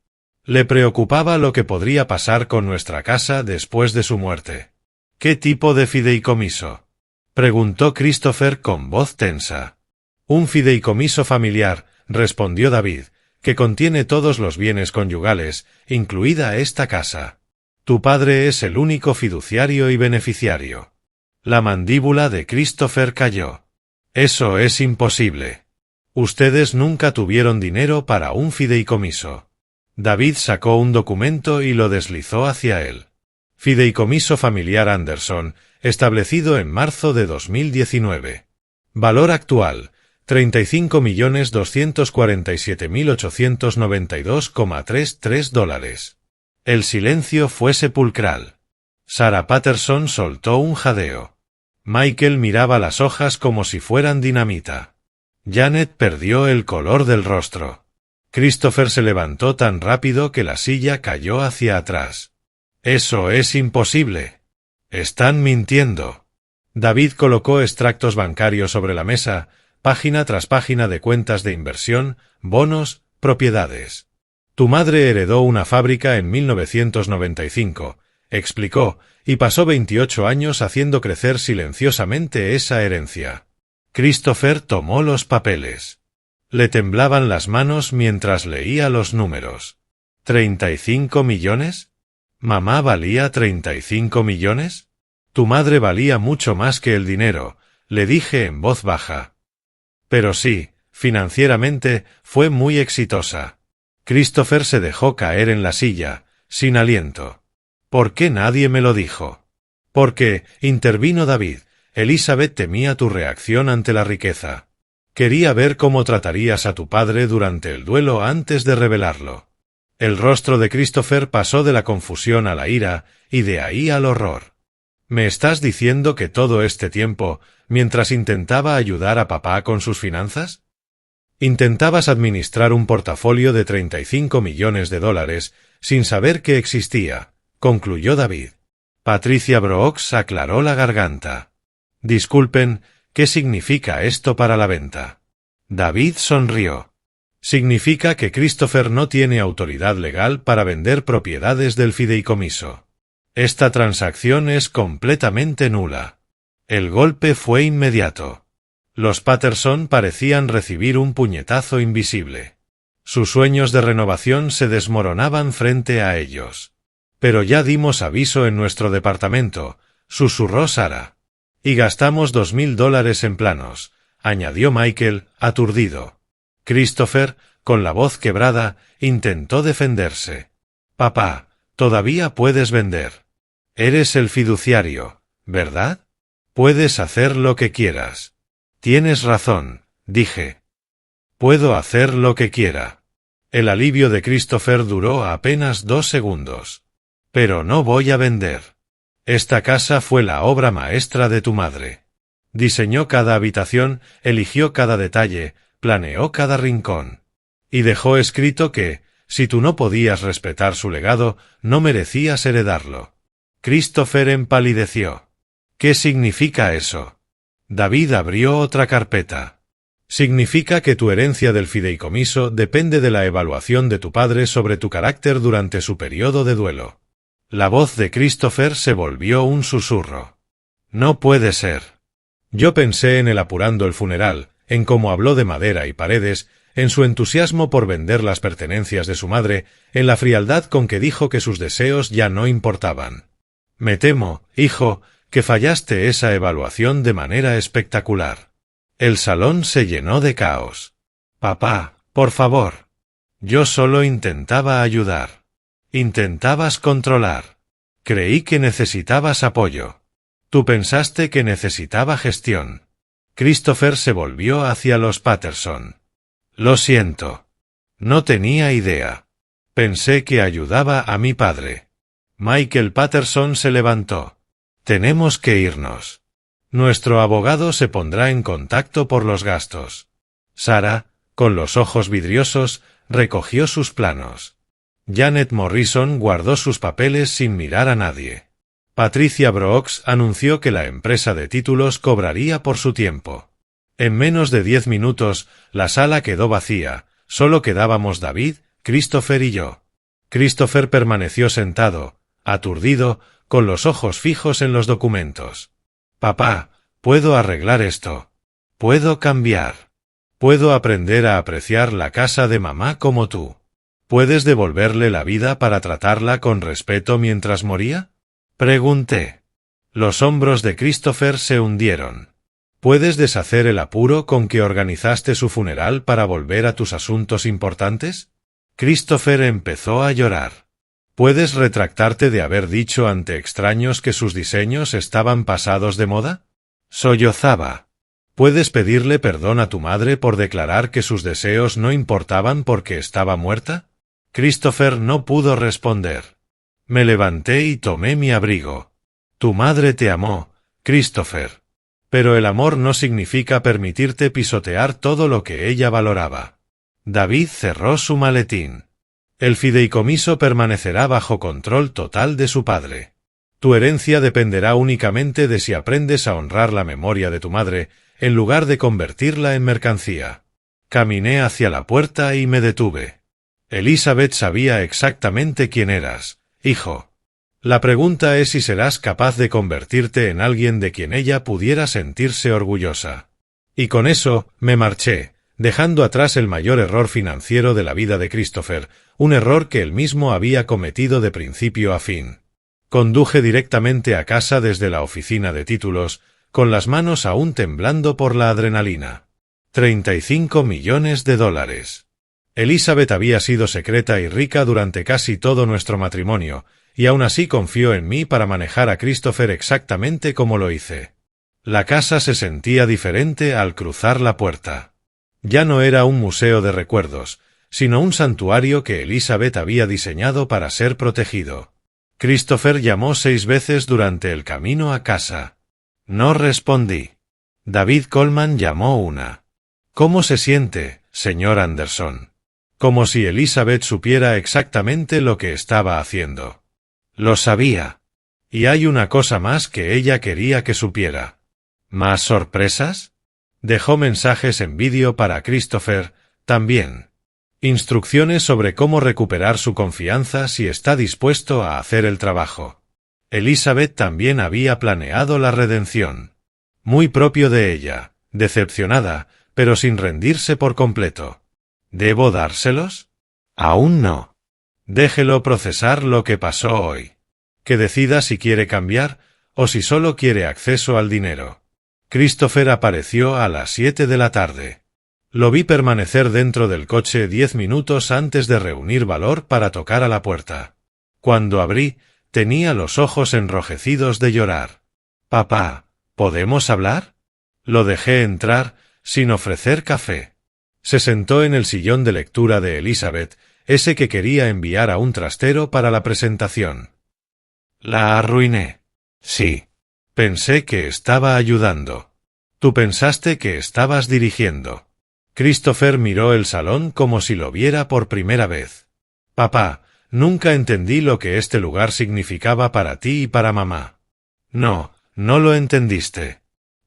Le preocupaba lo que podría pasar con nuestra casa después de su muerte. ¿Qué tipo de fideicomiso? Preguntó Christopher con voz tensa. Un fideicomiso familiar, respondió David, que contiene todos los bienes conyugales, incluida esta casa. Tu padre es el único fiduciario y beneficiario. La mandíbula de Christopher cayó. Eso es imposible. Ustedes nunca tuvieron dinero para un fideicomiso. David sacó un documento y lo deslizó hacia él. Fideicomiso familiar Anderson, establecido en marzo de 2019. Valor actual, $35.247.892,33. El silencio fue sepulcral. Sarah Patterson soltó un jadeo. Michael miraba las hojas como si fueran dinamita. Janet perdió el color del rostro. Christopher se levantó tan rápido que la silla cayó hacia atrás. Eso es imposible. Están mintiendo. David colocó extractos bancarios sobre la mesa, página tras página de cuentas de inversión, bonos, propiedades. Tu madre heredó una fábrica en 1995, explicó, y pasó 28 años haciendo crecer silenciosamente esa herencia. Christopher tomó los papeles. Le temblaban las manos mientras leía los números. ¿35 millones? ¿Mamá valía 35 millones? Tu madre valía mucho más que el dinero, le dije en voz baja. Pero sí, financieramente, fue muy exitosa. Christopher se dejó caer en la silla, sin aliento. ¿Por qué nadie me lo dijo? Porque, intervino David, Elizabeth temía tu reacción ante la riqueza. Quería ver cómo tratarías a tu padre durante el duelo antes de revelarlo. El rostro de Christopher pasó de la confusión a la ira, y de ahí al horror. ¿Me estás diciendo que todo este tiempo, mientras intentaba ayudar a papá con sus finanzas? Intentabas administrar un portafolio de $35 millones sin saber que existía, concluyó David. Patricia Brooks aclaró la garganta. Disculpen, ¿qué significa esto para la venta? David sonrió. Significa que Christopher no tiene autoridad legal para vender propiedades del fideicomiso. Esta transacción es completamente nula. El golpe fue inmediato. Los Patterson parecían recibir un puñetazo invisible. Sus sueños de renovación se desmoronaban frente a ellos. Pero ya dimos aviso en nuestro departamento, susurró Sarah. Y gastamos $2000 en planos, añadió Michael, aturdido. Christopher, con la voz quebrada, intentó defenderse. Papá, todavía puedes vender. Eres el fiduciario, ¿verdad? Puedes hacer lo que quieras. Tienes razón, dije. Puedo hacer lo que quiera. El alivio de Christopher duró apenas 2 segundos. Pero no voy a vender. Esta casa fue la obra maestra de tu madre. Diseñó cada habitación, eligió cada detalle, planeó cada rincón. Y dejó escrito que, si tú no podías respetar su legado, no merecías heredarlo. Christopher empalideció. ¿Qué significa eso? David abrió otra carpeta. Significa que tu herencia del fideicomiso depende de la evaluación de tu padre sobre tu carácter durante su periodo de duelo. La voz de Christopher se volvió un susurro. No puede ser. Yo pensé en él apurando el funeral, en cómo habló de madera y paredes, en su entusiasmo por vender las pertenencias de su madre, en la frialdad con que dijo que sus deseos ya no importaban. Me temo, hijo, que fallaste esa evaluación de manera espectacular. El salón se llenó de caos. Papá, por favor. Yo solo intentaba ayudar. Intentabas controlar. Creí que necesitabas apoyo. Tú pensaste que necesitaba gestión. Christopher se volvió hacia los Patterson. Lo siento. No tenía idea. Pensé que ayudaba a mi padre. Michael Patterson se levantó. Tenemos que irnos. Nuestro abogado se pondrá en contacto por los gastos. Sarah, con los ojos vidriosos, recogió sus planos. Janet Morrison guardó sus papeles sin mirar a nadie. Patricia Brooks anunció que la empresa de títulos cobraría por su tiempo. En menos de 10 minutos, la sala quedó vacía, solo quedábamos David, Christopher y yo. Christopher permaneció sentado, aturdido, con los ojos fijos en los documentos. Papá, puedo arreglar esto. Puedo cambiar. Puedo aprender a apreciar la casa de mamá como tú. ¿Puedes devolverle la vida para tratarla con respeto mientras moría? Pregunté. Los hombros de Christopher se hundieron. ¿Puedes deshacer el apuro con que organizaste su funeral para volver a tus asuntos importantes? Christopher empezó a llorar. ¿Puedes retractarte de haber dicho ante extraños que sus diseños estaban pasados de moda? Sollozaba. ¿Puedes pedirle perdón a tu madre por declarar que sus deseos no importaban porque estaba muerta? Christopher no pudo responder. Me levanté y tomé mi abrigo. Tu madre te amó, Christopher. Pero el amor no significa permitirte pisotear todo lo que ella valoraba. David cerró su maletín. El fideicomiso permanecerá bajo control total de su padre. Tu herencia dependerá únicamente de si aprendes a honrar la memoria de tu madre, en lugar de convertirla en mercancía. Caminé hacia la puerta y me detuve. Elizabeth sabía exactamente quién eras, hijo. La pregunta es si serás capaz de convertirte en alguien de quien ella pudiera sentirse orgullosa. Y con eso, me marché, dejando atrás el mayor error financiero de la vida de Christopher, un error que él mismo había cometido de principio a fin. Conduje directamente a casa desde la oficina de títulos, con las manos aún temblando por la adrenalina. $35 millones. Elizabeth había sido secreta y rica durante casi todo nuestro matrimonio, y aún así confió en mí para manejar a Christopher exactamente como lo hice. La casa se sentía diferente al cruzar la puerta. Ya no era un museo de recuerdos, sino un santuario que Elizabeth había diseñado para ser protegido. Christopher llamó 6 veces durante el camino a casa. No respondí. David Coleman llamó una. ¿Cómo se siente, señor Anderson? Como si Elizabeth supiera exactamente lo que estaba haciendo. Lo sabía. Y hay una cosa más que ella quería que supiera. ¿Más sorpresas? Dejó mensajes en vídeo para Christopher, también. Instrucciones sobre cómo recuperar su confianza si está dispuesto a hacer el trabajo. Elizabeth también había planeado la redención. Muy propio de ella, decepcionada, pero sin rendirse por completo. ¿Debo dárselos? Aún no. Déjelo procesar lo que pasó hoy. Que decida si quiere cambiar o si solo quiere acceso al dinero. Christopher apareció a las 7 de la tarde. Lo vi permanecer dentro del coche 10 minutos antes de reunir valor para tocar a la puerta. Cuando abrí, tenía los ojos enrojecidos de llorar. «Papá, ¿podemos hablar?» Lo dejé entrar, sin ofrecer café. Se sentó en el sillón de lectura de Elizabeth, ese que quería enviar a un trastero para la presentación. «¿La arruiné?» «Sí. Pensé que estaba ayudando. Tú pensaste que estabas dirigiendo». Christopher miró el salón como si lo viera por primera vez. «Papá, nunca entendí lo que este lugar significaba para ti y para mamá». «No, no lo entendiste.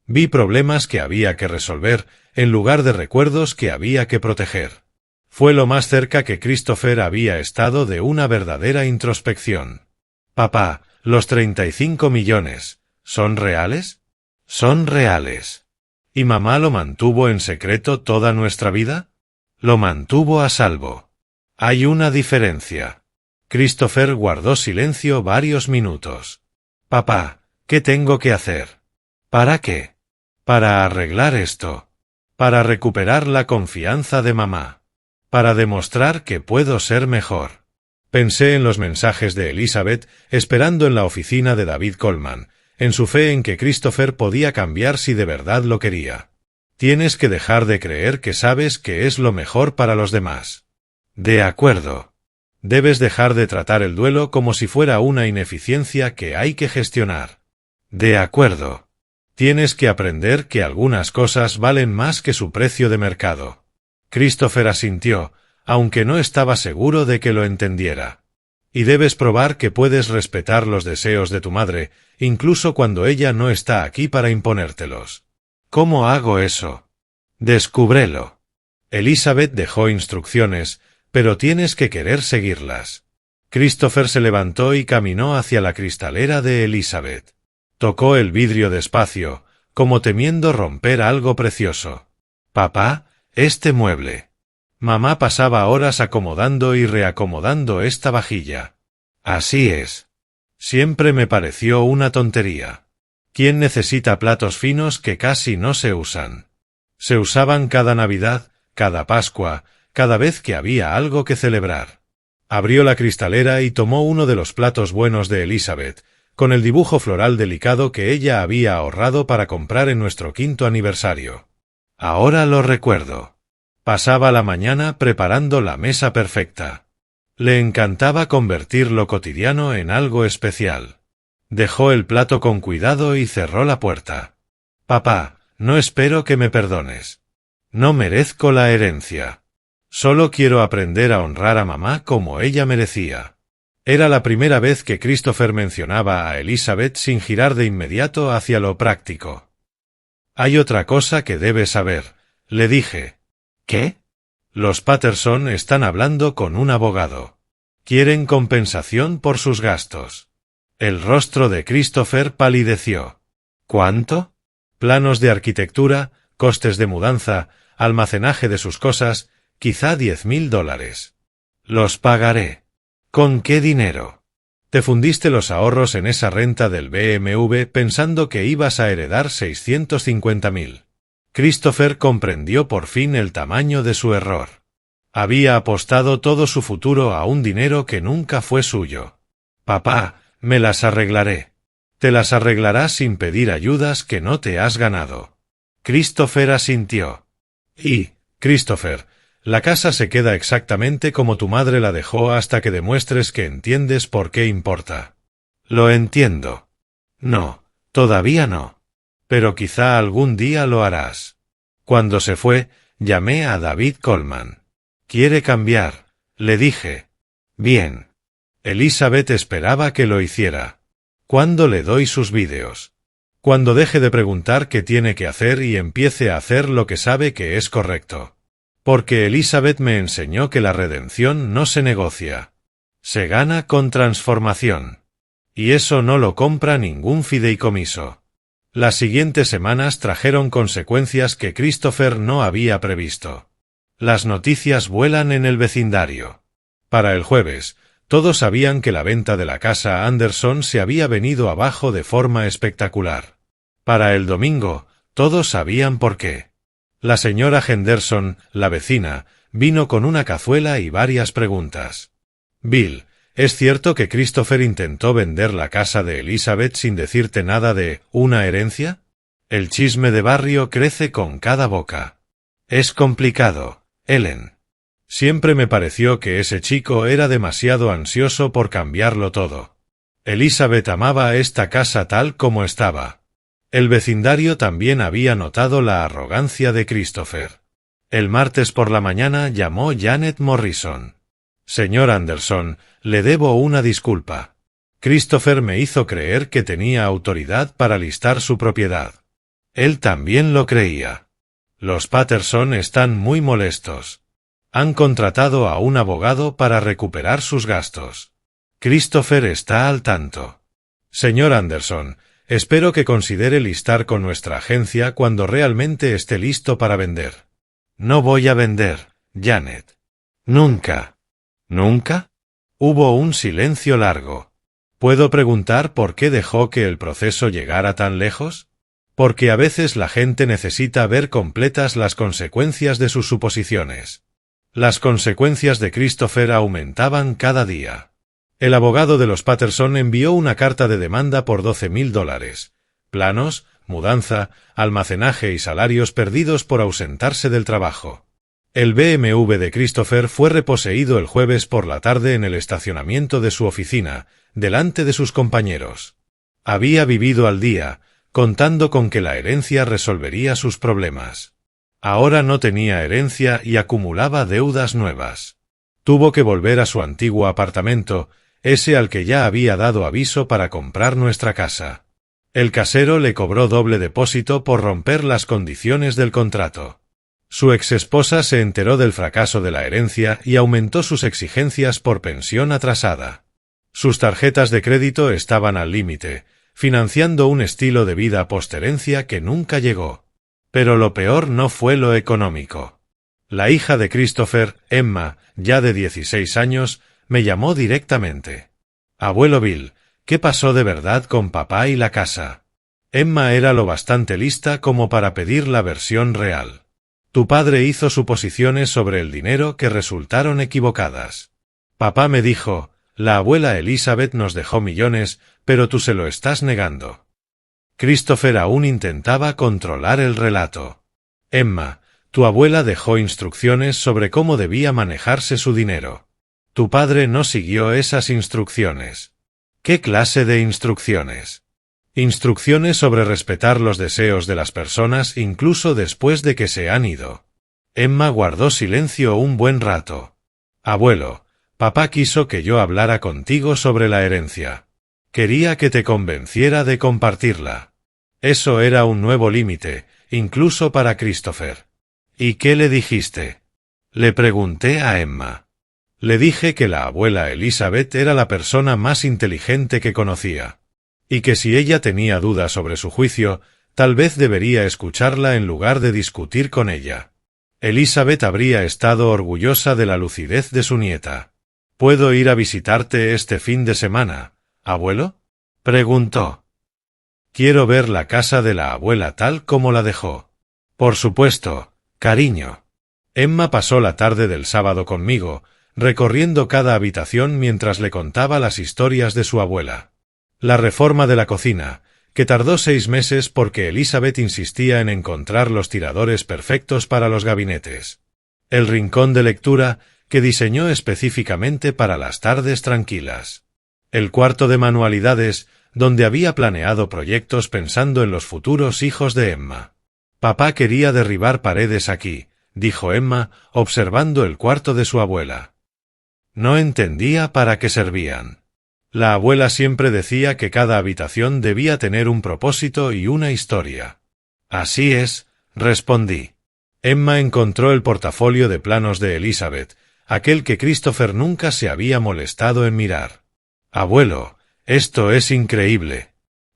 Vi problemas que había que resolver en lugar de recuerdos que había que proteger». Fue lo más cerca que Christopher había estado de una verdadera introspección. «Papá, los 35 millones, ¿son reales?» «Son reales». ¿Y mamá lo mantuvo en secreto toda nuestra vida? Lo mantuvo a salvo. Hay una diferencia. Christopher guardó silencio varios minutos. «Papá, ¿qué tengo que hacer?» «¿Para qué?» «Para arreglar esto. Para recuperar la confianza de mamá. Para demostrar que puedo ser mejor». Pensé en los mensajes de Elizabeth esperando en la oficina de David Coleman, en su fe en que Christopher podía cambiar si de verdad lo quería. «Tienes que dejar de creer que sabes que es lo mejor para los demás». «De acuerdo. Debes dejar de tratar el duelo como si fuera una ineficiencia que hay que gestionar». «De acuerdo. Tienes que aprender que algunas cosas valen más que su precio de mercado». Christopher asintió, aunque no estaba seguro de que lo entendiera. «Y debes probar que puedes respetar los deseos de tu madre, incluso cuando ella no está aquí para imponértelos». «¿Cómo hago eso?» «Descúbrelo». Elizabeth dejó instrucciones, pero tienes que querer seguirlas. Christopher se levantó y caminó hacia la cristalera de Elizabeth. Tocó el vidrio despacio, como temiendo romper algo precioso. «Papá, este mueble». Mamá pasaba horas acomodando y reacomodando esta vajilla. «Así es. Siempre me pareció una tontería. ¿Quién necesita platos finos que casi no se usan?» Se usaban cada Navidad, cada Pascua, cada vez que había algo que celebrar. Abrió la cristalera y tomó uno de los platos buenos de Elizabeth, con el dibujo floral delicado que ella había ahorrado para comprar en nuestro 5º aniversario. Ahora lo recuerdo. Pasaba la mañana preparando la mesa perfecta. Le encantaba convertir lo cotidiano en algo especial. Dejó el plato con cuidado y cerró la puerta. «Papá, no espero que me perdones. No merezco la herencia. Solo quiero aprender a honrar a mamá como ella merecía». Era la primera vez que Christopher mencionaba a Elizabeth sin girar de inmediato hacia lo práctico. «Hay otra cosa que debes saber», le dije. «¿Qué?» «Los Patterson están hablando con un abogado. Quieren compensación por sus gastos». El rostro de Christopher palideció. «¿Cuánto?» «Planos de arquitectura, costes de mudanza, almacenaje de sus cosas, quizá $10,000. Los pagaré». «¿Con qué dinero?» «Te fundiste los ahorros en esa renta del BMW pensando que ibas a heredar $650,000. Christopher comprendió por fin el tamaño de su error. Había apostado todo su futuro a un dinero que nunca fue suyo. «Papá, me las arreglaré». «Te las arreglarás sin pedir ayudas que no te has ganado». Christopher asintió. «Y, Christopher, la casa se queda exactamente como tu madre la dejó hasta que demuestres que entiendes por qué importa». «Lo entiendo». «No, todavía no. Pero quizá algún día lo harás». Cuando se fue, llamé a David Coleman. «¿Quiere cambiar?», le dije. «Bien». Elizabeth esperaba que lo hiciera. «¿Cuándo le doy sus vídeos?» «Cuando deje de preguntar qué tiene que hacer y empiece a hacer lo que sabe que es correcto». Porque Elizabeth me enseñó que la redención no se negocia. Se gana con transformación. Y eso no lo compra ningún fideicomiso. Las siguientes semanas trajeron consecuencias que Christopher no había previsto. Las noticias vuelan en el vecindario. Para el jueves, todos sabían que la venta de la casa Anderson se había venido abajo de forma espectacular. Para el domingo, todos sabían por qué. La señora Henderson, la vecina, vino con una cazuela y varias preguntas. Bill, ¿es cierto que Christopher intentó vender la casa de Elizabeth sin decirte nada de una herencia? El chisme de barrio crece con cada boca. Es complicado, Ellen. Siempre me pareció que ese chico era demasiado ansioso por cambiarlo todo. Elizabeth amaba esta casa tal como estaba. El vecindario también había notado la arrogancia de Christopher. El martes por la mañana llamó Janet Morrison. Señor Anderson, le debo una disculpa. Christopher me hizo creer que tenía autoridad para listar su propiedad. Él también lo creía. Los Patterson están muy molestos. Han contratado a un abogado para recuperar sus gastos. Christopher está al tanto. Señor Anderson, espero que considere listar con nuestra agencia cuando realmente esté listo para vender. No voy a vender, Janet. Nunca. ¿Nunca? Hubo un silencio largo. ¿Puedo preguntar por qué dejó que el proceso llegara tan lejos? Porque a veces la gente necesita ver completas las consecuencias de sus suposiciones. Las consecuencias de Christopher aumentaban cada día. El abogado de los Patterson envió una carta de demanda por $12,000. Planos, mudanza, almacenaje y salarios perdidos por ausentarse del trabajo. El BMW de Christopher fue reposeído el jueves por la tarde en el estacionamiento de su oficina, delante de sus compañeros. Había vivido al día, contando con que la herencia resolvería sus problemas. Ahora no tenía herencia y acumulaba deudas nuevas. Tuvo que volver a su antiguo apartamento, ese al que ya había dado aviso para comprar nuestra casa. El casero le cobró doble depósito por romper las condiciones del contrato. Su exesposa se enteró del fracaso de la herencia y aumentó sus exigencias por pensión atrasada. Sus tarjetas de crédito estaban al límite, financiando un estilo de vida postherencia que nunca llegó. Pero lo peor no fue lo económico. La hija de Christopher, Emma, ya de 16 años, me llamó directamente. Abuelo Bill, ¿qué pasó de verdad con papá y la casa? Emma era lo bastante lista como para pedir la versión real. Tu padre hizo suposiciones sobre el dinero que resultaron equivocadas. Papá me dijo, la abuela Elizabeth nos dejó millones, pero tú se lo estás negando. Christopher aún intentaba controlar el relato. Emma, tu abuela dejó instrucciones sobre cómo debía manejarse su dinero. Tu padre no siguió esas instrucciones. ¿Qué clase de instrucciones? Instrucciones sobre respetar los deseos de las personas incluso después de que se han ido. Emma guardó silencio un buen rato. Abuelo, papá quiso que yo hablara contigo sobre la herencia. Quería que te convenciera de compartirla. Eso era un nuevo límite, incluso para Christopher. ¿Y qué le dijiste? Le pregunté a Emma. Le dije que la abuela Elizabeth era la persona más inteligente que conocía. Y que si ella tenía dudas sobre su juicio, tal vez debería escucharla en lugar de discutir con ella. Elizabeth habría estado orgullosa de la lucidez de su nieta. ¿Puedo ir a visitarte este fin de semana, abuelo? Preguntó. Quiero ver la casa de la abuela tal como la dejó. Por supuesto, cariño. Emma pasó la tarde del sábado conmigo, recorriendo cada habitación mientras le contaba las historias de su abuela. La reforma de la cocina, que tardó 6 meses porque Elizabeth insistía en encontrar los tiradores perfectos para los gabinetes. El rincón de lectura, que diseñó específicamente para las tardes tranquilas. El cuarto de manualidades, donde había planeado proyectos pensando en los futuros hijos de Emma. Papá quería derribar paredes aquí, dijo Emma, observando el cuarto de su abuela. No entendía para qué servían. La abuela siempre decía que cada habitación debía tener un propósito y una historia. Así es, respondí. Emma encontró el portafolio de planos de Elizabeth, aquel que Christopher nunca se había molestado en mirar. «Abuelo, esto es increíble».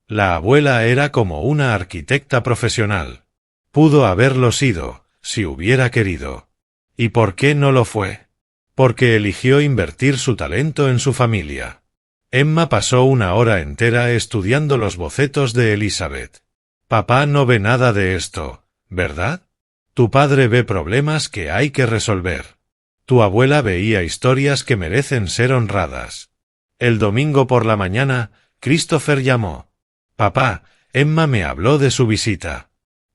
La abuela era como una arquitecta profesional. Pudo haberlo sido, si hubiera querido. ¿Y por qué no lo fue? Porque eligió invertir su talento en su familia. Emma pasó una hora entera estudiando los bocetos de Elizabeth. Papá no ve nada de esto, ¿verdad? Tu padre ve problemas que hay que resolver. Tu abuela veía historias que merecen ser honradas. El domingo por la mañana, Christopher llamó. Papá, Emma me habló de su visita.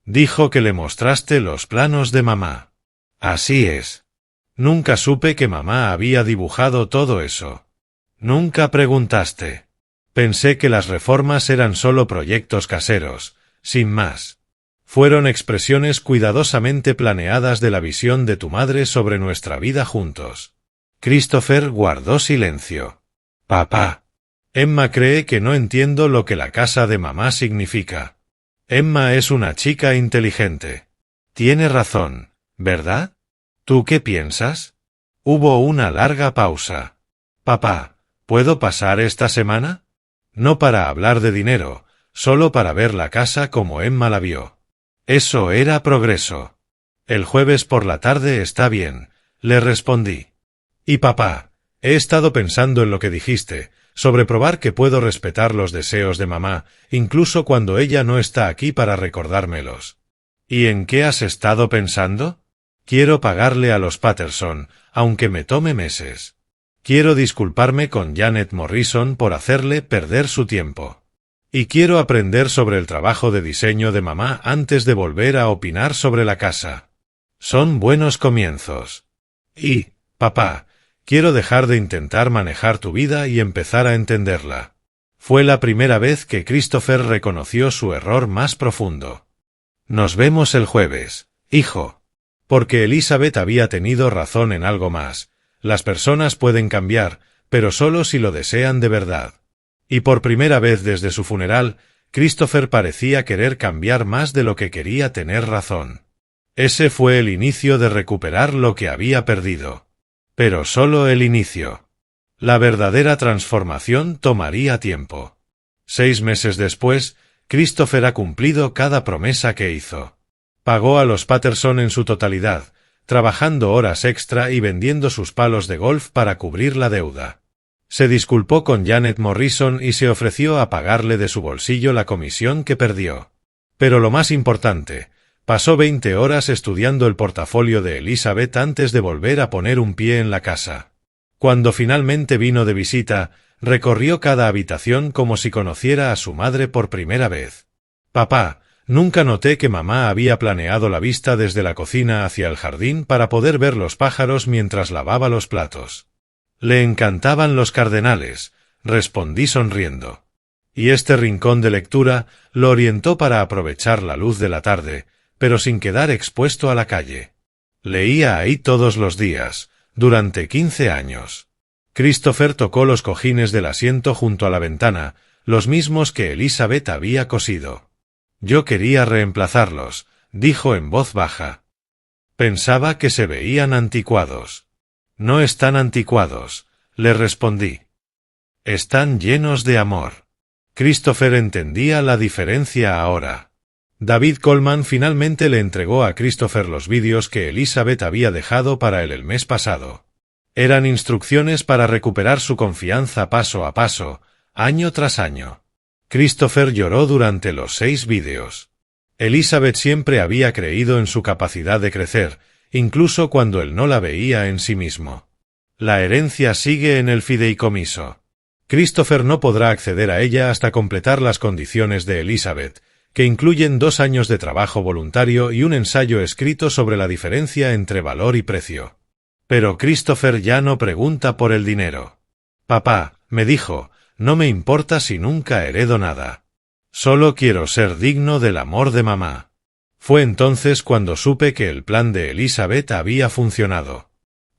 Dijo que le mostraste los planos de mamá. Así es. Nunca supe que mamá había dibujado todo eso. Nunca preguntaste. Pensé que las reformas eran solo proyectos caseros, sin más. Fueron expresiones cuidadosamente planeadas de la visión de tu madre sobre nuestra vida juntos. Christopher guardó silencio. Papá. Emma cree que no entiendo lo que la casa de mamá significa. Emma es una chica inteligente. Tiene razón, ¿verdad? ¿Tú qué piensas? Hubo una larga pausa. Papá, ¿puedo pasar esta semana? No para hablar de dinero, solo para ver la casa como Emma la vio. Eso era progreso. El jueves por la tarde está bien, le respondí. Y papá, he estado pensando en lo que dijiste, sobre probar que puedo respetar los deseos de mamá, incluso cuando ella no está aquí para recordármelos. ¿Y en qué has estado pensando? Quiero pagarle a los Patterson, aunque me tome meses. Quiero disculparme con Janet Morrison por hacerle perder su tiempo. Y quiero aprender sobre el trabajo de diseño de mamá antes de volver a opinar sobre la casa. Son buenos comienzos. Y, papá, quiero dejar de intentar manejar tu vida y empezar a entenderla. Fue la primera vez que Christopher reconoció su error más profundo. Nos vemos el jueves, hijo. Porque Elizabeth había tenido razón en algo más. Las personas pueden cambiar, pero solo si lo desean de verdad. Y por primera vez desde su funeral, Christopher parecía querer cambiar más de lo que quería tener razón. Ese fue el inicio de recuperar lo que había perdido. Pero solo el inicio. La verdadera transformación tomaría tiempo. 6 meses después, Christopher ha cumplido cada promesa que hizo. Pagó a los Patterson en su totalidad, trabajando horas extra y vendiendo sus palos de golf para cubrir la deuda. Se disculpó con Janet Morrison y se ofreció a pagarle de su bolsillo la comisión que perdió. Pero lo más importante, pasó 20 horas estudiando el portafolio de Elizabeth antes de volver a poner un pie en la casa. Cuando finalmente vino de visita, recorrió cada habitación como si conociera a su madre por primera vez. Papá, nunca noté que mamá había planeado la vista desde la cocina hacia el jardín para poder ver los pájaros mientras lavaba los platos. Le encantaban los cardenales, respondí sonriendo. Y este rincón de lectura lo orientó para aprovechar la luz de la tarde, pero sin quedar expuesto a la calle. Leía ahí todos los días, durante 15 años. Christopher tocó los cojines del asiento junto a la ventana, los mismos que Elizabeth había cosido. Yo quería reemplazarlos, dijo en voz baja. Pensaba que se veían anticuados. No están anticuados, le respondí. Están llenos de amor. Christopher entendía la diferencia ahora. David Coleman finalmente le entregó a Christopher los vídeos que Elizabeth había dejado para él el mes pasado. Eran instrucciones para recuperar su confianza paso a paso, año tras año. Christopher lloró durante los 6 vídeos. Elizabeth siempre había creído en su capacidad de crecer, incluso cuando él no la veía en sí mismo. La herencia sigue en el fideicomiso. Christopher no podrá acceder a ella hasta completar las condiciones de Elizabeth, que incluyen 2 años de trabajo voluntario y un ensayo escrito sobre la diferencia entre valor y precio. Pero Christopher ya no pregunta por el dinero. Papá, me dijo, no me importa si nunca heredo nada. Solo quiero ser digno del amor de mamá. Fue entonces cuando supe que el plan de Elizabeth había funcionado.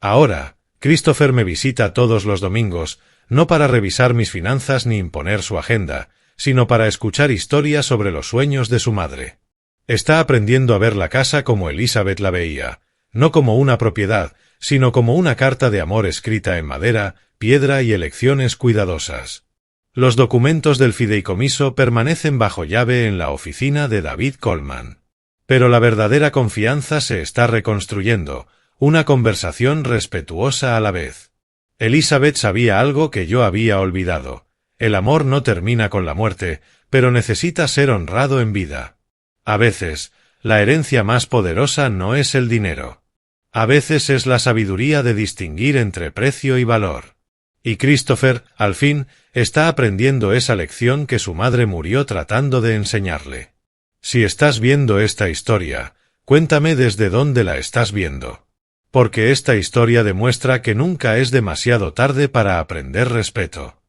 Ahora, Christopher me visita todos los domingos, no para revisar mis finanzas ni imponer su agenda, sino para escuchar historias sobre los sueños de su madre. Está aprendiendo a ver la casa como Elizabeth la veía, no como una propiedad, sino como una carta de amor escrita en madera, piedra y elecciones cuidadosas. Los documentos del fideicomiso permanecen bajo llave en la oficina de David Coleman. Pero la verdadera confianza se está reconstruyendo, una conversación respetuosa a la vez. Elizabeth sabía algo que yo había olvidado. El amor no termina con la muerte, pero necesita ser honrado en vida. A veces, la herencia más poderosa no es el dinero. A veces es la sabiduría de distinguir entre precio y valor. Y Christopher, al fin, está aprendiendo esa lección que su madre murió tratando de enseñarle. Si estás viendo esta historia, cuéntame desde dónde la estás viendo. Porque esta historia demuestra que nunca es demasiado tarde para aprender respeto.